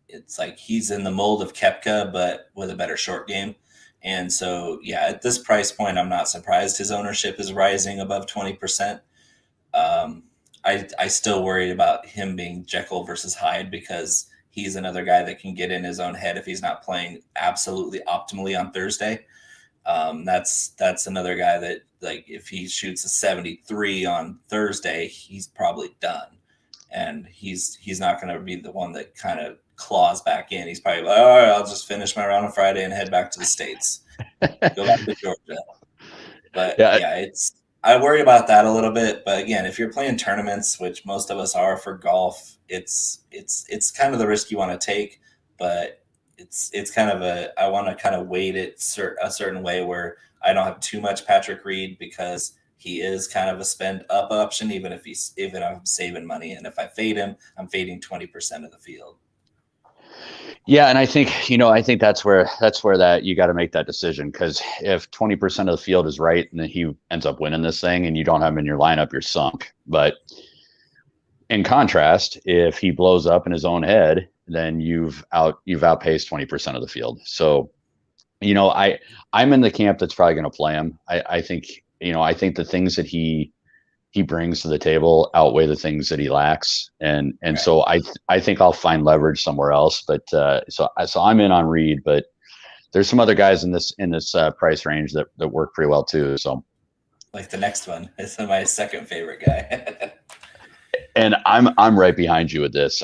It's like he's in the mold of Koepka, but with a better short game. And so, yeah, at this price point, I'm not surprised his ownership is rising above 20%. I still worried about him being Jekyll versus Hyde because he's another guy that can get in his own head if he's not playing absolutely optimally on Thursday. That's another guy that, like, if he shoots a 73 on Thursday, he's probably done. And he's not going to be the one that kind of claws back in. He's probably like, all right, I'll just finish my round on Friday and head back to the States. Go back to Georgia. But yeah, I worry about that a little bit. But again, if you're playing tournaments, which most of us are for golf, it's kind of the risk you want to take. But it's kind of I want to kind of weight it a certain way where I don't have too much Patrick Reed because he is kind of a spend up option, even if I'm saving money. And if I fade him, I'm fading 20% of the field. Yeah, and I think that's where that you got to make that decision, because if 20% of the field is right and then he ends up winning this thing and you don't have him in your lineup, you're sunk. But in contrast, if he blows up in his own head, then you've outpaced 20% of the field. So, I'm in the camp that's probably going to play him. I think the things that he brings to the table outweigh the things that he lacks. And right. So I think I'll find leverage somewhere else. But so I'm in on Reed, but there's some other guys in this price range that work pretty well too. So like the next one is my second favorite guy. And I'm right behind you with this.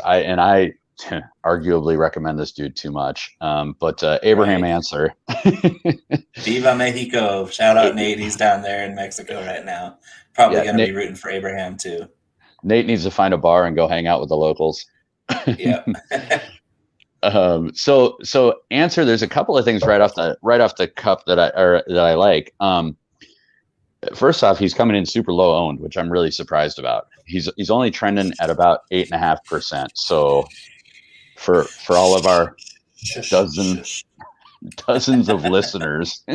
arguably recommend this dude too much. But Abraham Right. Answer. Viva Mexico. Shout out Nate. He's down there in Mexico right now. Probably Yeah, going to be rooting for Abraham too. Nate needs to find a bar and go hang out with the locals. Yep. So Answer. There's a couple of things right off the cup that I like. First off, he's coming in super low owned, which I'm really surprised about. He's only trending at about 8.5%. So for all of our dozens of listeners,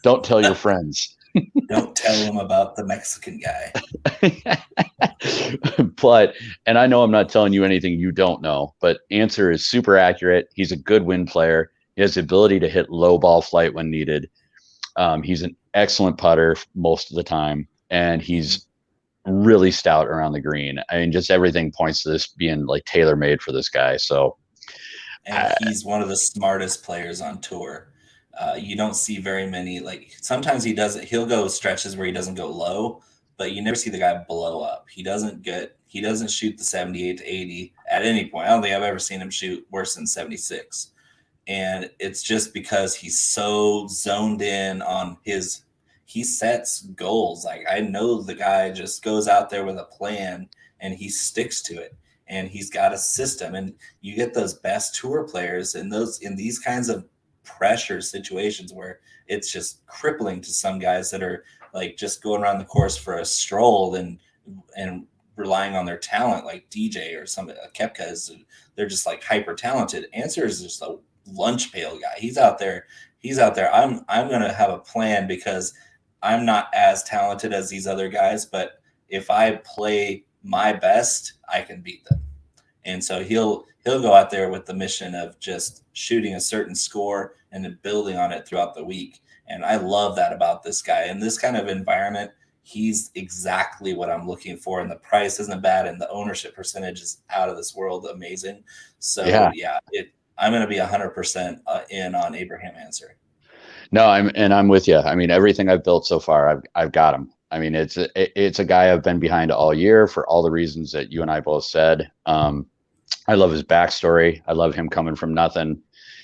don't tell your friends. Don't tell them about the Mexican guy. But, and I know I'm not telling you anything you don't know, but Answer is super accurate. He's a good wind player. He has the ability to hit low ball flight when needed. He's an excellent putter most of the time, and he's really stout around the green. I mean, just everything points to this being like tailor made for this guy. So, and he's one of the smartest players on tour. You don't see very many. Like sometimes he'll go stretches where he doesn't go low, but you never see the guy blow up. He doesn't shoot the 78 to 80 at any point. I don't think I've ever seen him shoot worse than 76. And it's just because he's so zoned in on he sets goals. Like I know the guy just goes out there with a plan and he sticks to it, and he's got a system. And you get those best tour players in these kinds of pressure situations where it's just crippling to some guys that are like just going around the course for a stroll and relying on their talent, like DJ or somebody. Koepka they're just like hyper talented. Answer is just a lunch pail guy. He's out there. I'm going to have a plan because I'm not as talented as these other guys, but if I play my best, I can beat them. And so he'll go out there with the mission of just shooting a certain score and then building on it throughout the week. And I love that about this guy. In this kind of environment, he's exactly what I'm looking for. And the price isn't bad, and the ownership percentage is out of this world amazing. So I'm going to be 100% in on Abraham Answer. No, I'm with you. I mean, everything I've built so far, I've got him. I mean, it's a guy I've been behind all year for all the reasons that you and I both said. I love his backstory. I love him coming from nothing,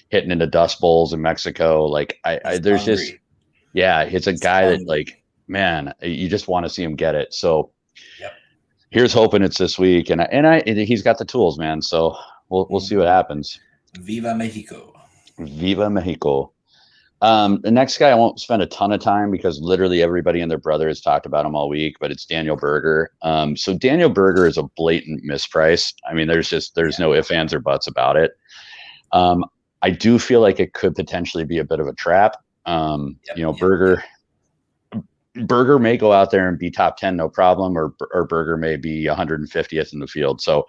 hitting into dust bowls in Mexico. Like there's hungry. Just, yeah, it's a guy hungry. That like, man, you just want to see him get it. So here's hoping it's this week. And he's got the tools, man. So we'll see what happens. Viva Mexico. Viva Mexico. The next guy I won't spend a ton of time because literally everybody and their brother has talked about him all week, but it's Daniel Berger. So Daniel Berger is a blatant misprice. I mean, there's no ifs, ands, or buts about it. I do feel like it could potentially be a bit of a trap. Berger may go out there and be top 10, no problem, or Berger may be 150th in the field. So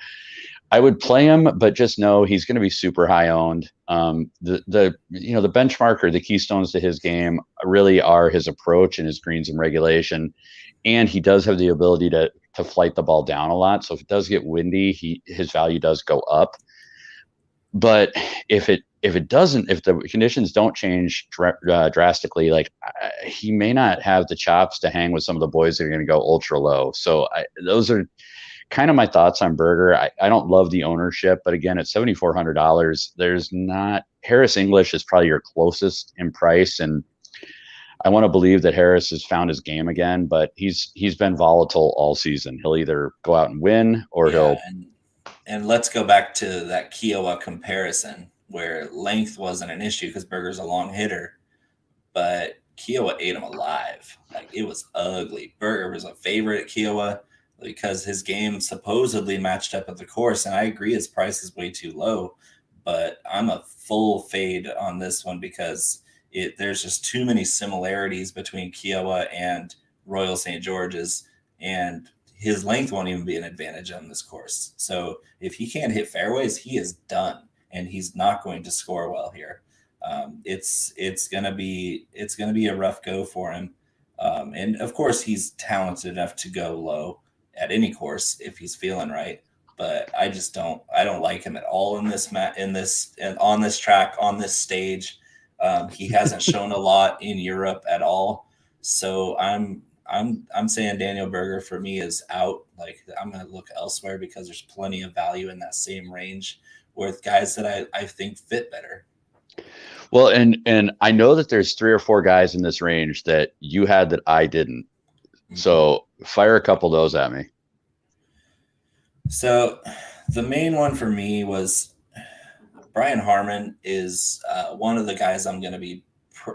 I would play him, but just know he's going to be super high owned. The benchmark or the keystones to his game really are his approach and his greens and regulation. And he does have the ability to flight the ball down a lot. So if it does get windy, his value does go up. But if the conditions don't change drastically, like he may not have the chops to hang with some of the boys that are going to go ultra low. So those are kind of my thoughts on Berger. I don't love the ownership, but again, at $7,400, there's not. Harris English is probably your closest in price, and I want to believe that Harris has found his game again, but he's been volatile all season. He'll either go out and win, or he'll. And let's go back to that Kiowa comparison where length wasn't an issue because Berger's a long hitter, but Kiowa ate him alive. Like it was ugly. Berger was a favorite at Kiowa because his game supposedly matched up at the course. And I agree his price is way too low, but I'm a full fade on this one because there's just too many similarities between Kiowa and Royal St. George's, and his length won't even be an advantage on this course. So if he can't hit fairways, he is done, and he's not going to score well here. It's gonna be a rough go for him. And of course he's talented enough to go low at any course if he's feeling right, but I don't like him at all in this and on this track, on this stage. He hasn't shown a lot in Europe at all, so I'm I'm saying Daniel Berger for me is out. Like I'm going to look elsewhere because there's plenty of value in that same range with guys that I think fit better. Well, and I know that there's 3 or 4 guys in this range that you had that I didn't. So fire a couple of those at me. So the main one for me was Brian Harman is one of the guys I'm going to be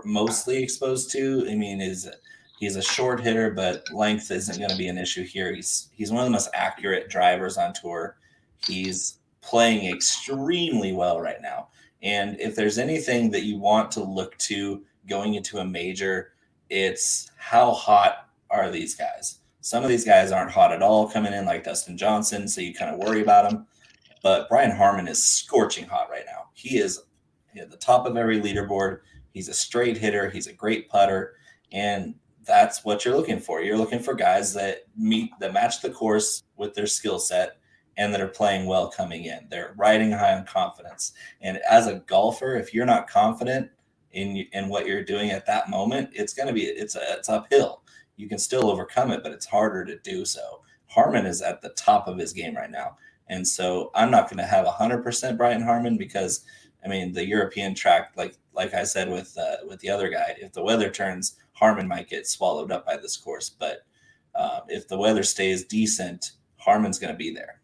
mostly exposed to. I mean, he's a short hitter, but length isn't going to be an issue here. He's one of the most accurate drivers on tour. He's playing extremely well right now. And if there's anything that you want to look to going into a major, it's how hot are these guys? Some of these guys aren't hot at all coming in like Dustin Johnson, so you kind of worry about them. But Brian Harman is scorching hot right now. He is at the top of every leaderboard. He's a straight hitter. He's a great putter. And that's what you're looking for. You're looking for guys that match the course with their skill set and that are playing well coming in. They're riding high on confidence. And as a golfer, if you're not confident in what you're doing at that moment, it's uphill. You can still overcome it, but it's harder to do so. Harman is at the top of his game right now. And so I'm not going to have 100% Brian Harman because, I mean, the European track, like I said with the other guy, if the weather turns, Harman might get swallowed up by this course. But if the weather stays decent, Harman's going to be there.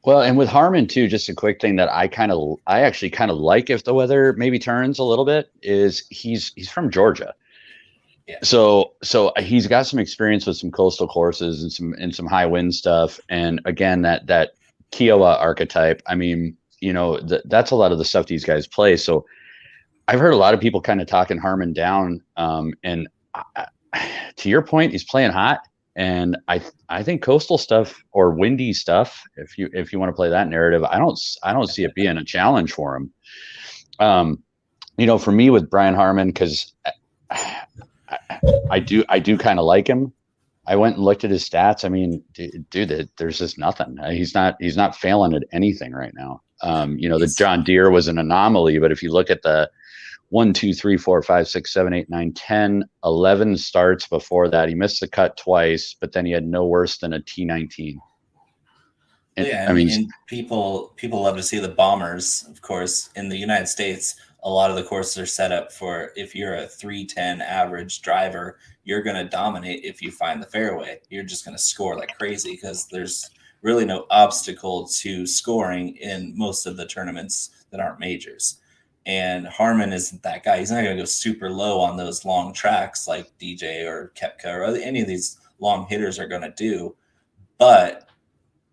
Well, and with Harman too, just a quick thing that I actually kind of like if the weather maybe turns a little bit is he's from Georgia. Yeah. So he's got some experience with some coastal courses and some high wind stuff. And again, that Kiowa archetype, I mean, you know, that's a lot of the stuff these guys play. So I've heard a lot of people kind of talking Harman down. And to your point, he's playing hot. And I think coastal stuff or windy stuff, if you want to play that narrative, I don't see it being a challenge for him. You know, for me with Brian Harman, because I do kind of like him. I went and looked at his stats. I mean, dude, there's just nothing. He's not failing at anything right now. You know, the John Deere was an anomaly, but if you look at the 1, 2, 3, 4, 5, 6, 7, 8, 9, 10, 11 starts before that, he missed the cut twice, but then he had no worse than a T19. And, yeah, I mean, and people love to see the bombers, of course, in the United States. A lot of the courses are set up for if you're a 310 average driver, you're going to dominate if you find the fairway. You're just going to score like crazy because there's really no obstacle to scoring in most of the tournaments that aren't majors. And Harman isn't that guy. He's not going to go super low on those long tracks like DJ or Koepka or any of these long hitters are going to do. But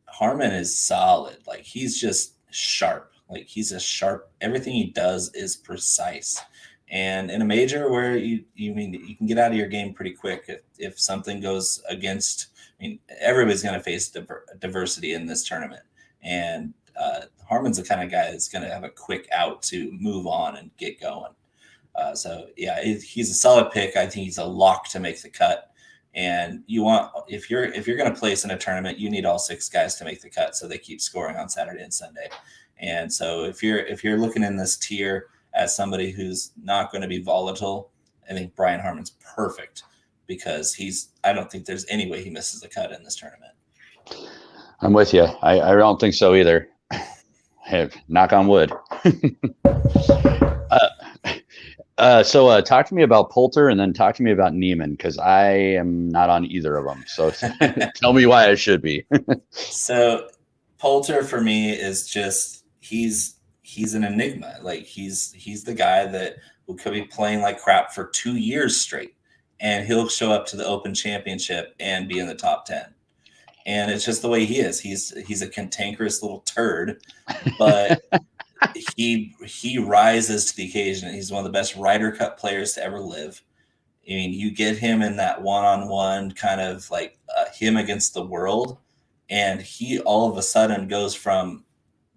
Harman is solid. Like he's just sharp. Like he's a sharp. Everything he does is precise. And in a major where you can get out of your game pretty quick if something goes against. I mean, everybody's going to face diversity in this tournament, and Harman's the kind of guy that's going to have a quick out to move on and get going. So yeah, he's a solid pick. I think he's a lock to make the cut. And you want if you're going to place in a tournament, you need all 6 guys to make the cut so they keep scoring on Saturday and Sunday. And so if you're looking in this tier as somebody who's not going to be volatile, I think Brian Harman's perfect because I don't think there's any way he misses the cut in this tournament. I'm with you. I don't think so either. Hey, knock on wood. So talk to me about Poulter and then talk to me about Neiman because I am not on either of them. So tell me why I should be. So Poulter for me is just he's an enigma. Like he's the guy that could be playing like crap for 2 years straight, and he'll show up to the Open Championship and be in the top 10. And it's just the way he is. He's a cantankerous little turd, but he rises to the occasion. He's one of the best Ryder Cup players to ever live. I mean, you get him in that one-on-one kind of like him against the world, and he all of a sudden goes from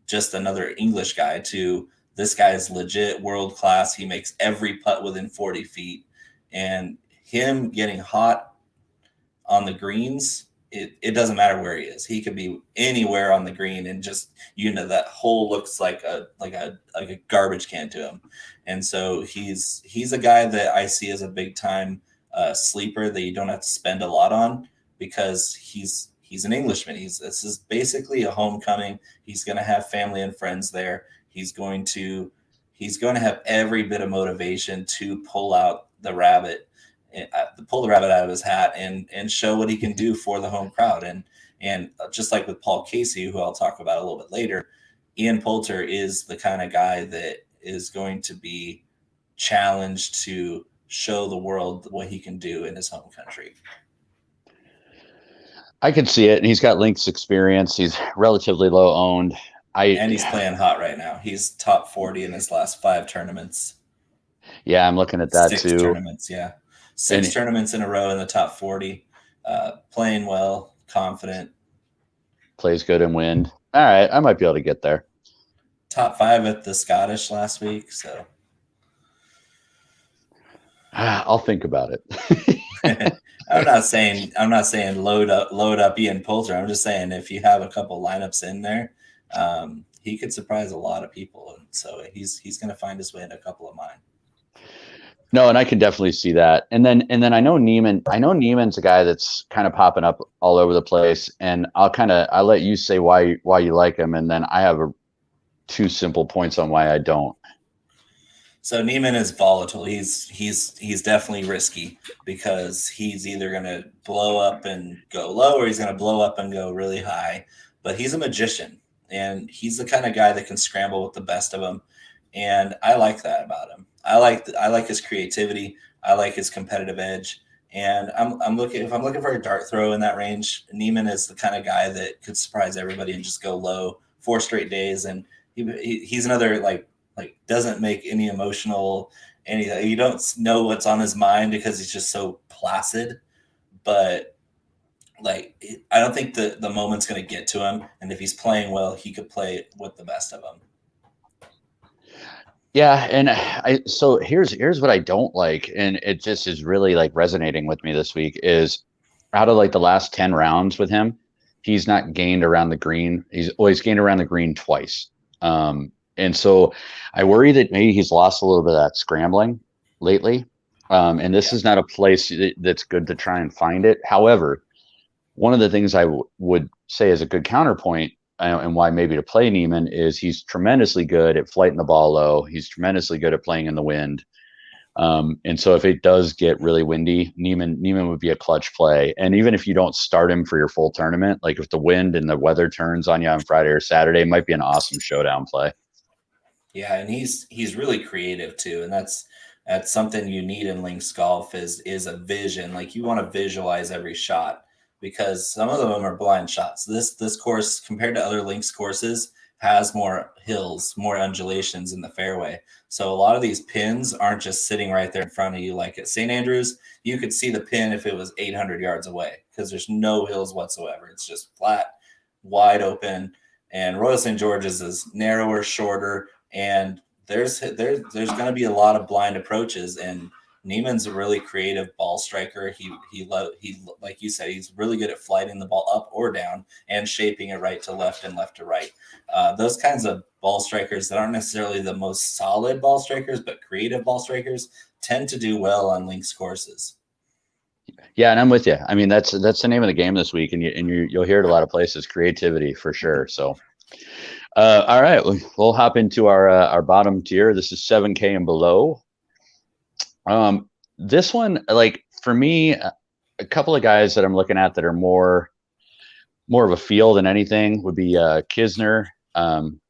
just another English guy to this guy is legit world class. He makes every putt within 40 feet, and him getting hot on the greens. It doesn't matter where he is. He could be anywhere on the green and just, that hole looks like a garbage can to him. And so he's a guy that I see as a big time sleeper that you don't have to spend a lot on because he's an Englishman. This is basically a homecoming. He's going to have family and friends there. He's going to have every bit of motivation to pull the rabbit out of his hat and show what he can do for the home crowd. And just like with Paul Casey, who I'll talk about a little bit later, Ian Poulter is the kind of guy that is going to be challenged to show the world what he can do in his home country. I can see it. And he's got links experience. He's relatively low owned. And he's playing hot right now. He's top 40 in his last 5 tournaments. Yeah, I'm looking at that 6 too. Tournaments, yeah. 6 tournaments in a row in the top 40. Playing well, confident. Plays good in wind. All right, I might be able to get there. Top 5 at the Scottish last week, so I'll think about it. I'm not saying load up Ian Poulter. I'm just saying if you have a couple lineups in there, he could surprise a lot of people, and so he's going to find his way in a couple of mine. No, and I can definitely see that. And then I know Neiman. I know Neiman's a guy that's kind of popping up all over the place, and I'll let you say why you like him, and then I have 2 simple points on why I don't. So Neiman is volatile. He's definitely risky because he's either going to blow up and go low or he's going to blow up and go really high. But he's a magician, and he's the kind of guy that can scramble with the best of them. And I like that about him. I like his creativity. I like his competitive edge. And I'm looking for a dart throw in that range. Neiman is the kind of guy that could surprise everybody and just go low 4 straight days. And he's another like doesn't make any emotional anything. You don't know what's on his mind because he's just so placid. But I don't think the moment's going to get to him. And if he's playing well, he could play with the best of them. Yeah, and so here's what I don't like, and it just is really resonating with me this week is out of the last 10 rounds with him, he's not gained around the green. He's always gained around the green twice. And so I worry that maybe he's lost a little bit of that scrambling lately. And this is not a place that's good to try and find it. However, one of the things I would say is a good counterpoint and why maybe to play Neiman is he's tremendously good at flighting the ball low. He's tremendously good at playing in the wind. And so if it does get really windy, Neiman would be a clutch play. And even if you don't start him for your full tournament, if the wind and the weather turns on you on Friday or Saturday, it might be an awesome showdown play. Yeah, and he's really creative too, and that's something you need in links golf is a vision. You want to visualize every shot because some of them are blind shots. This course compared to other links courses has more hills, more undulations in the fairway. So a lot of these pins aren't just sitting right there in front of you. Like at St. Andrews, you could see the pin if it was 800 yards away because there's no hills whatsoever. It's just flat, wide open. And Royal St. George's is narrower, shorter, and there's going to be a lot of blind approaches. And Neiman's a really creative ball striker. He like you said, he's really good at flighting the ball up or down and shaping it right to left and left to right. Those kinds of ball strikers that aren't necessarily the most solid ball strikers, but creative ball strikers tend to do well on links courses. Yeah, and I'm with you. I mean, that's the name of the game this week, and you'll hear it a lot of places. Creativity for sure. So, all right, we'll hop into our bottom tier. This is 7K and below. This one, for me, a couple of guys that I'm looking at that are more of a feel than anything would be Kisner,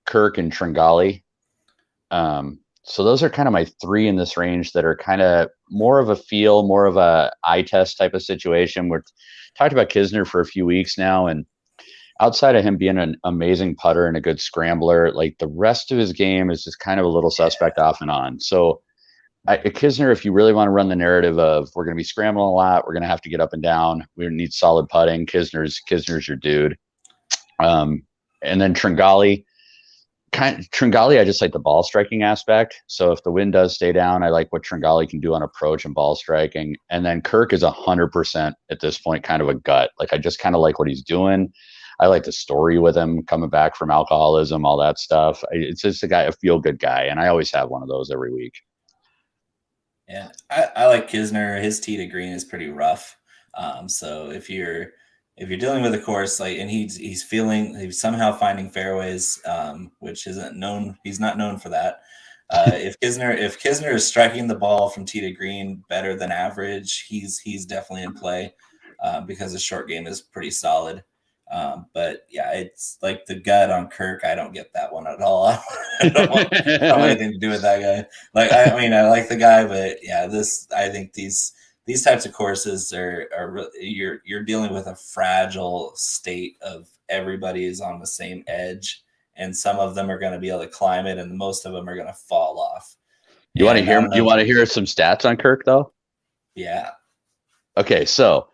Kirk, and Tringali. So those are kind of my 3 in this range that are kind of more of a feel, more of a eye test type of situation. We're talked about Kisner for a few weeks now, and outside of him being an amazing putter and a good scrambler, the rest of his game is just kind of a little suspect off and on. So Kisner, if you really want to run the narrative of we're going to be scrambling a lot, we're going to have to get up and down, we need solid putting, Kisner's your dude. And then Tringali, I just like the ball striking aspect. So if the wind does stay down, I like what Tringali can do on approach and ball striking. And then Kirk is 100% at this point, kind of a gut. I just kind of like what he's doing. I like the story with him coming back from alcoholism, all that stuff. It's just a feel good guy. And I always have one of those every week. Yeah, I like Kisner. His tee to green is pretty rough. So if you're dealing with a course like, and he's somehow finding fairways, which isn't known. He's not known for that. If Kisner is striking the ball from tee to green better than average, he's definitely in play, because the short game is pretty solid. But yeah, it's like the gut on Kirk. I don't get that one at all. I don't want anything to do with that guy. Like, I mean, I like the guy, but yeah, I think these types of courses you're dealing with a fragile state of everybody is on the same edge, and some of them are going to be able to climb it, and most of them are going to fall off. You want to And I hear? don't You know. want to hear some stats on Kirk though? Yeah. Okay, so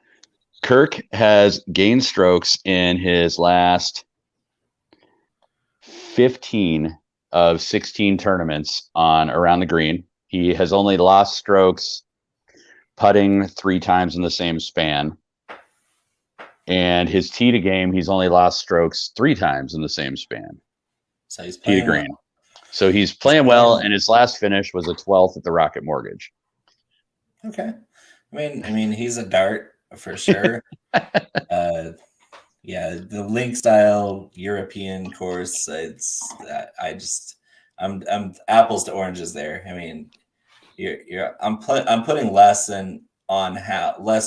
Kirk has gained strokes in his last 15 of 16 tournaments on around the green. He has only lost strokes putting 3 times in the same span. And his tee to game, he's only lost strokes 3 times in the same span. So he's Tee to playing green. well. So he's playing well, and his last finish was a 12th at the Rocket Mortgage. Okay. I mean, he's a dart for sure. Yeah, the link style European course. I'm apples to oranges there. I mean, I'm putting less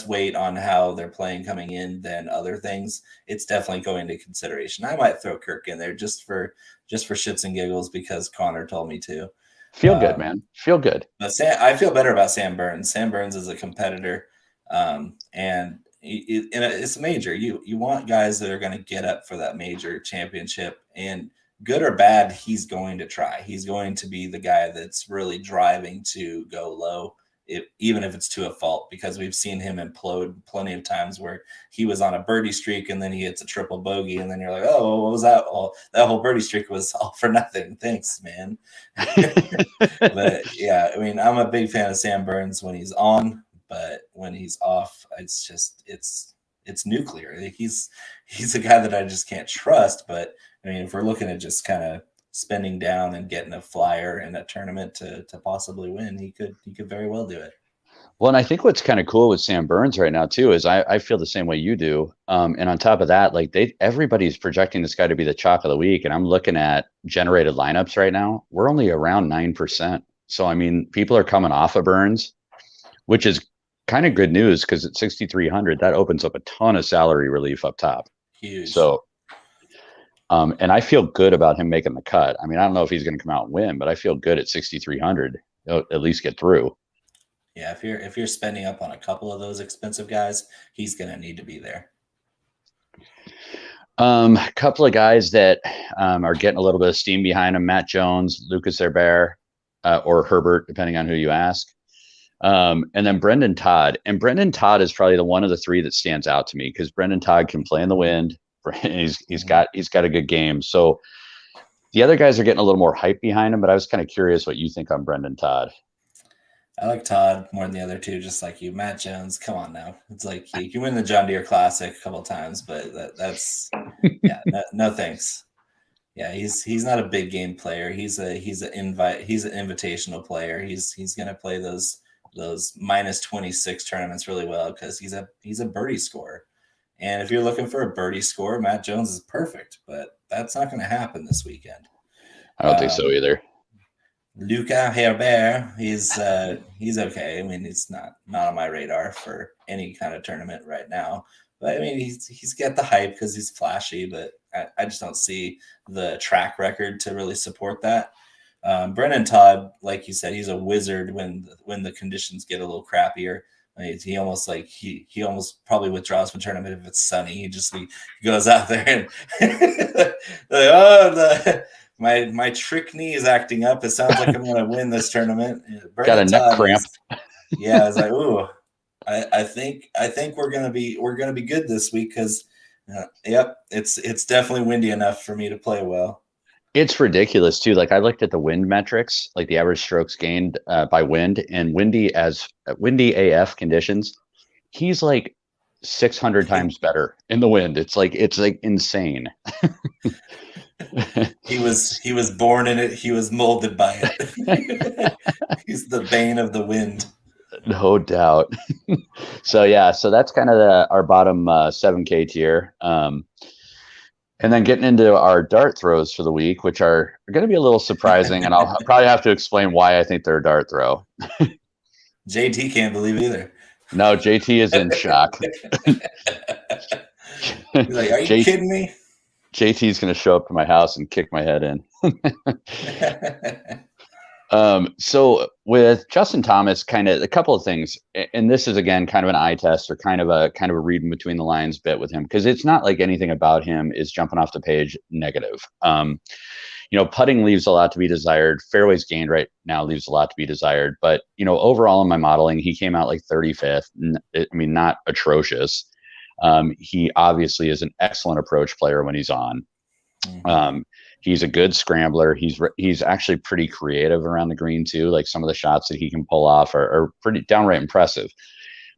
weight on how they're playing coming in than other things. It's definitely going into consideration. I might throw Kirk in there just for shits and giggles because Connor told me to. Feel good, man. Feel good. But I feel better about Sam Burns. Sam Burns is a competitor, and it's a major. You want guys that are going to get up for that major championship, and good or bad, he's going to try. He's going to be the guy that's really driving to go low, even if it's to a fault, because we've seen him implode plenty of times where he was on a birdie streak and then he hits a triple bogey, and then you're like, oh, what was that? Oh, that whole birdie streak was all for nothing. Thanks, man. But yeah, I mean, I'm a big fan of Sam Burns when he's on, but when he's off, it's nuclear. He's a guy that I just can't trust. But I mean, if we're looking at just kind of spending down and getting a flyer in a tournament to possibly win, he could very well do it. Well, and I think what's kind of cool with Sam Burns right now too is I feel the same way you do. And on top of that, like everybody's projecting this guy to be the chalk of the week, and I'm looking at generated lineups right now. We're only around 9%. So I mean, people are coming off of Burns, which is kind of good news because at 6,300 that opens up a ton of salary relief up top. Huge. So, and I feel good about him making the cut. I mean, I don't know if he's going to come out and win, but I feel good at 6,300. He'll at least get through. Yeah, if you're spending up on a couple of those expensive guys, he's going to need to be there. A couple of guys that are getting a little bit of steam behind him: Matt Jones, Lucas Herbert, or Herbert, depending on who you ask. And then Brendan Todd. And Brendan Todd is probably the one of the 3 that stands out to me because Brendan Todd can play in the wind. He's got a good game. So the other guys are getting a little more hype behind him, but I was kind of curious what you think on Brendan Todd. I like Todd more than the other 2, just like you. Matt Jones, come on now. It's like you can win the John Deere Classic a couple of times, but that's yeah, no thanks. Yeah, he's not a big game player. He's an invitational player. He's gonna play those minus 26 tournaments really well because he's a birdie scorer. And if you're looking for a birdie score, Matt Jones is perfect, but that's not going to happen this weekend. I don't think so either. Luca Herbert, he's okay. I mean, it's not on my radar for any kind of tournament right now. But I mean, he's got the hype because he's flashy, but I just don't see the track record to really support that. Brendan Todd, like you said, he's a wizard when the conditions get a little crappier. I mean, he almost probably withdraws from tournament if it's sunny. He goes out there and like, my trick knee is acting up. It sounds like I'm going to win this tournament. Got a neck cramp. Yeah, I was like, ooh, I think we're gonna be good this week because, yep, it's definitely windy enough for me to play well. It's ridiculous too. Like I looked at the wind metrics, like the average strokes gained by wind, and windy AF conditions. He's like 600 times better in the wind. It's like insane. He was born in it. He was molded by it. He's the bane of the wind. No doubt. So yeah, so that's kind of our bottom 7K tier. And then getting into our dart throws for the week, which are going to be a little surprising, and I'll probably have to explain why I think they're a dart throw. JT can't believe it either. No, JT is in shock. He's like, "Are you kidding me?" JT is going to show up to my house and kick my head in. So with Justin Thomas, kind of a couple of things, and this is again kind of an eye test or kind of a reading between the lines bit with him, because it's not like anything about him is jumping off the page negative. Putting leaves a lot to be desired. Fairways gained right now leaves a lot to be desired. But overall in my modeling, he came out like 35th. I mean, not atrocious. He obviously is an excellent approach player when he's on. He's a good scrambler. He's actually pretty creative around the green too. Like some of the shots that he can pull off are pretty downright impressive.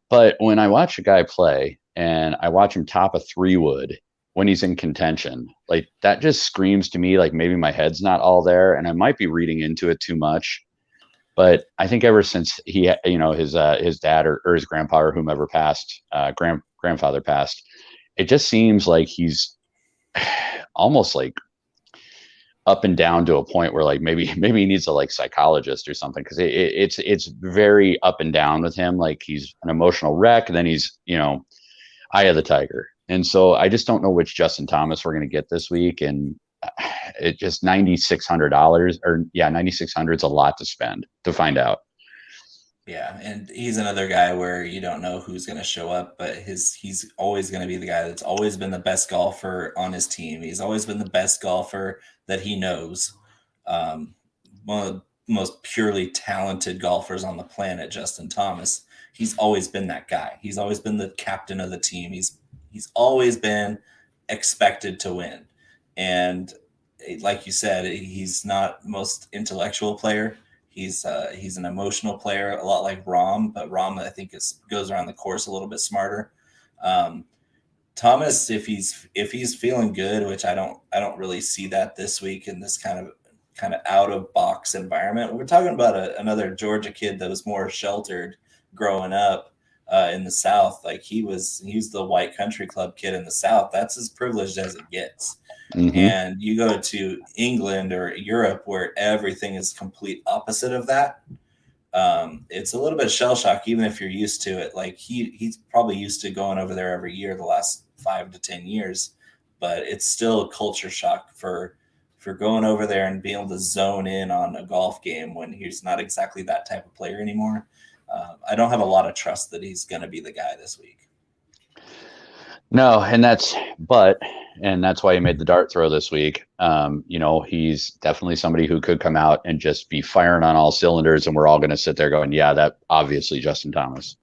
But when I watch a guy play and I watch him top a 3-wood when he's in contention, like that just screams to me like maybe my head's not all there, and I might be reading into it too much. But I think ever since he, his dad or his grandpa or whomever passed, grandfather passed, it just seems like he's almost like up and down to a point where like maybe he needs a like psychologist or something, because it's very up and down with him. Like he's an emotional wreck, and then he's eye of the tiger. And so I just don't know which Justin Thomas we're going to get this week, and it just $9,600 or 9,600 is a lot to spend to find out. Yeah, and he's another guy where you don't know who's going to show up, but he's always going to be the guy that's always been the best golfer on his team. He's always been the best golfer that he knows. One of the most purely talented golfers on the planet, Justin Thomas. He's always been that guy. He's always been the captain of the team. He's always been expected to win. And like you said, he's not the most intellectual player. He's an emotional player, a lot like Rahm, but Rahm I think goes around the course a little bit smarter. Thomas, if he's feeling good, which I don't really see that this week in this kind of out of box environment. We're talking about another Georgia kid that was more sheltered growing up in the South. Like he's the white country club kid in the South. That's as privileged as it gets. Mm-hmm. And you go to England or Europe where everything is complete opposite of that. It's a little bit shell shock, even if you're used to it. Like he's probably used to going over there every year the last 5 to 10 years, but it's still a culture shock for going over there and being able to zone in on a golf game when he's not exactly that type of player anymore. I don't have a lot of trust that he's going to be the guy this week. No, and that's why he made the dart throw this week. He's definitely somebody who could come out and just be firing on all cylinders, and we're all going to sit there going, yeah, that obviously Justin Thomas.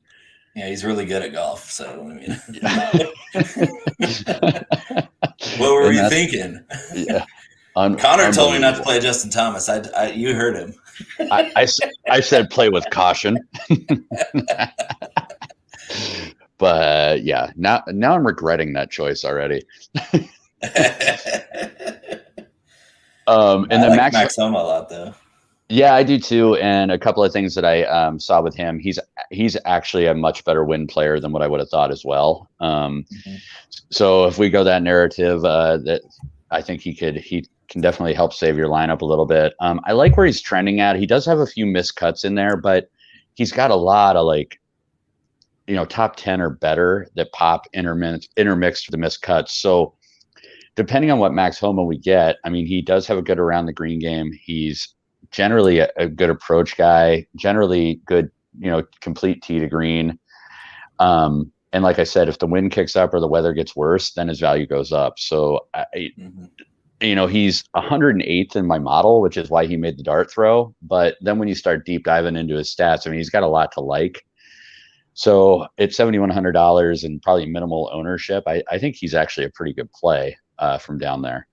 Yeah, he's really good at golf. So, I mean, what were you thinking? Yeah. Conor told me not to play Justin Thomas. You heard him. I said play with caution. But yeah, now I'm regretting that choice already. And then Max Homa a lot though. Yeah, I do too. And a couple of things that I saw with him, he's actually a much better win player than what I would have thought as well. So if we go that narrative, that I think he can definitely help save your lineup a little bit. I like where he's trending at. He does have a few missed cuts in there, but he's got a lot of like, top 10 or better that pop intermixed with the missed cuts. So depending on what Max Homa we get, I mean, he does have a good around the green game. He's generally a good approach guy, generally good, complete tee to green. And like I said, if the wind kicks up or the weather gets worse, then his value goes up. So, he's 108th in my model, which is why he made the dart throw. But then when you start deep diving into his stats, I mean, he's got a lot to like. So it's $7,100 and probably minimal ownership. I think he's actually a pretty good play from down there.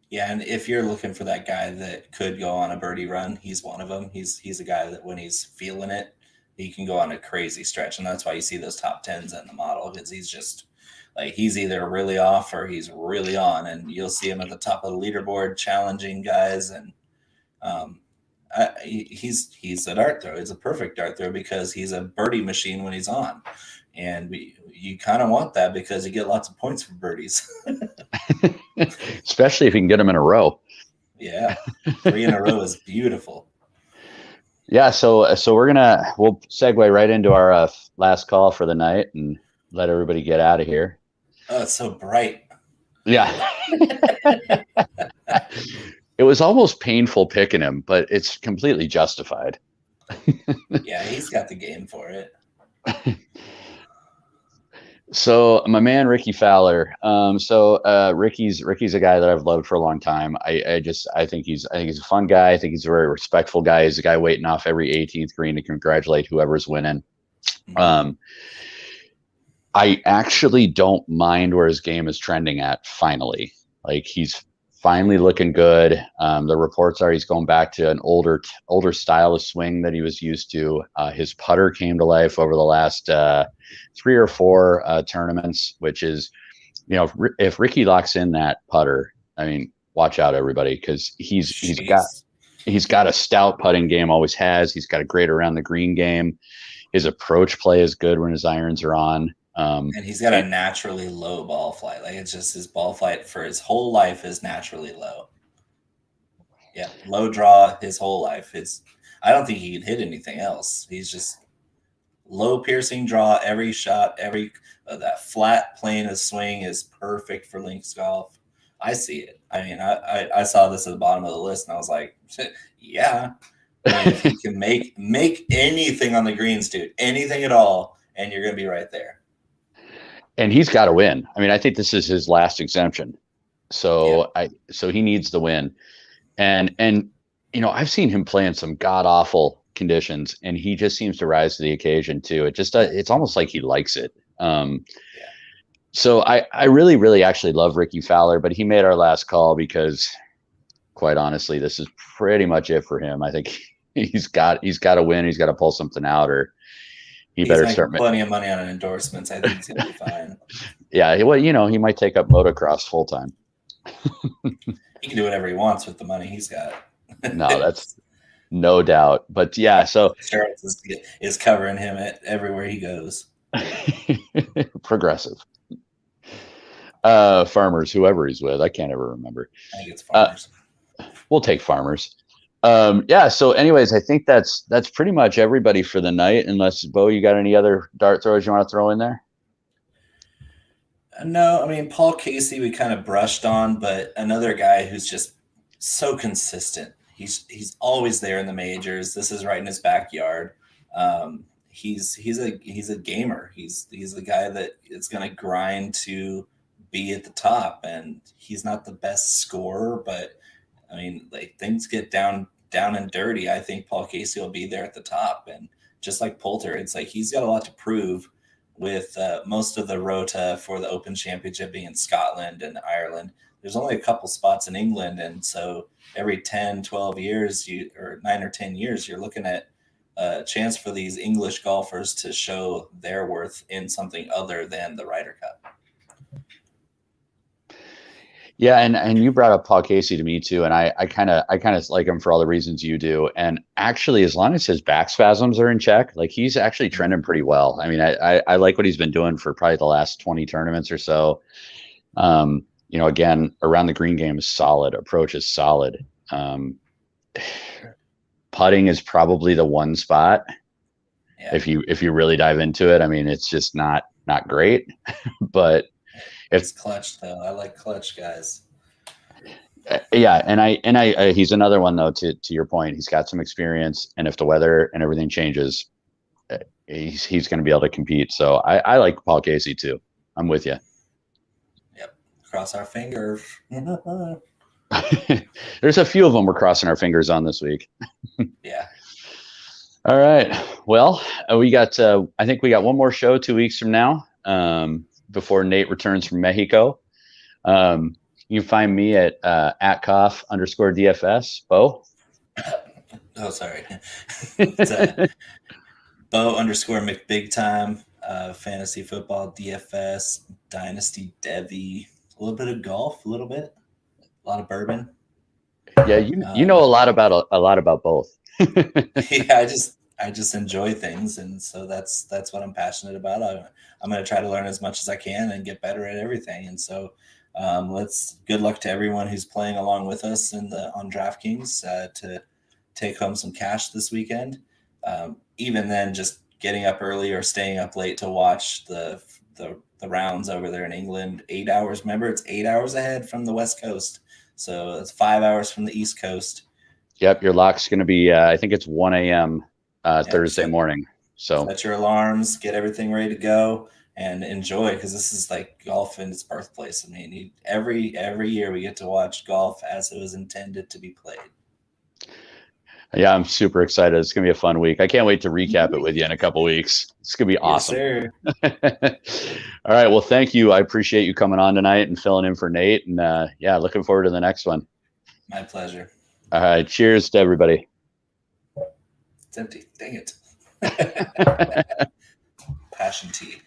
Yeah, and if you're looking for that guy that could go on a birdie run, he's one of them. He's a guy that when he's feeling it, he can go on a crazy stretch, and that's why you see those top 10s in the model, because he's just like he's either really off or he's really on, and you'll see him at the top of the leaderboard challenging guys. And He's a dart throw. He's a perfect dart throw because he's a birdie machine when he's on, and you kind of want that because you get lots of points for birdies. Especially if you can get them in a row. Yeah, 3 in a row is beautiful. Yeah, so we'll segue right into our last call for the night and let everybody get out of here. Oh, it's so bright. Yeah. It was almost painful picking him, but it's completely justified. Yeah, he's got the game for it. So my man Ricky Fowler. Ricky's a guy that I've loved for a long time. I think he's a fun guy. I think he's a very respectful guy. He's a guy waiting off every 18th green to congratulate whoever's winning. I actually don't mind where his game is trending at. Finally, like he's finally looking good. The reports are he's going back to an older style of swing that he was used to. His putter came to life over the last 3 or 4 tournaments, which is, if Ricky locks in that putter, I mean, watch out everybody, because he's got a stout putting game, always has. He's got a great around the green game. His approach play is good when his irons are on. And he's got a naturally low ball flight. Like, it's just his ball flight for his whole life is naturally low. Yeah, low draw his whole life. I don't think he can hit anything else. He's just low piercing draw every shot. That flat plane of swing is perfect for links golf. I see it. I mean, I saw this at the bottom of the list and I was like, yeah. I mean, if he can make anything on the greens, dude, anything at all, and you're going to be right there. And he's got to win. I mean, I think this is his last exemption. So he needs the win. And I've seen him play in some god awful conditions, and he just seems to rise to the occasion too. It's almost like he likes it. So I really, really actually love Ricky Fowler, but he made our last call because, quite honestly, this is pretty much it for him. I think he's got to win. He's got to pull something out, or he's better start plenty of money on endorsements. I think he's gonna be fine. Yeah, well, he might take up motocross full time. He can do whatever he wants with the money he's got. No, that's no doubt. But yeah, so insurance is covering him everywhere he goes. Progressive. Farmers, whoever he's with, I can't ever remember. I think it's Farmers. We'll take Farmers. So anyways, I think that's pretty much everybody for the night, unless, Bo, you got any other dart throws you want to throw in there? No, I mean, Paul Casey we kind of brushed on, but another guy who's just so consistent. He's always there in the majors. This is right in his backyard. He's a gamer. He's the guy that is going to grind to be at the top, and he's not the best scorer, but I mean, like, things get down and dirty. I think Paul Casey will be there at the top, and just like Poulter, it's like he's got a lot to prove. With most of the rota for the Open Championship being in Scotland and Ireland, there's only a couple spots in England, and so every 10, 12 years, or 9 or 10 years, you're looking at a chance for these English golfers to show their worth in something other than the Ryder Cup. Yeah, and you brought up Paul Casey to me too, and I kind of like him for all the reasons you do. And actually, as long as his back spasms are in check, like, he's actually trending pretty well. I mean, I like what he's been doing for probably the last 20 tournaments or so. Again, around the green game is solid, approach is solid. Putting is probably the one spot. Yeah. If you really dive into it, I mean, it's just not great, but it's clutch though. I like clutch guys. Yeah, and I he's another one though. To your point, he's got some experience, and if the weather and everything changes, he's going to be able to compete. So I like Paul Casey too. I'm with you. Yep, cross our fingers. There's a few of them we're crossing our fingers on this week. Yeah. All right. Well, we got. I think we got one more show 2 weeks from now. Before Nate returns from Mexico. You can find me at @Koff_DFS. Bo? Oh, sorry. It's Bo_McBigTime, fantasy football, DFS, Dynasty, Devy, a little bit of golf, a lot of bourbon. Yeah, you know a lot about both. Yeah, I just enjoy things, and so that's what I'm passionate about. I'm going to try to learn as much as I can and get better at everything. And so, let's good luck to everyone who's playing along with us on DraftKings to take home some cash this weekend. Even then, just getting up early or staying up late to watch the rounds over there in England. 8 hours. Remember, it's 8 hours ahead from the West Coast, so it's 5 hours from the East Coast. Yep, your lock's going to be, I think it's 1 a.m. Thursday morning. So set your alarms, get everything ready to go, and enjoy, because this is like golf in its birthplace. I mean, every year we get to watch golf as it was intended to be played. yeah, I'm super excited. It's going to be a fun week. I can't wait to recap it with you in a couple weeks. It's going to be awesome. Yes, sir. All right. Well, thank you. I appreciate you coming on tonight and filling in for Nate. And yeah, looking forward to the next one. My pleasure. All right. Cheers to everybody. It's empty. Dang it. Passion tea.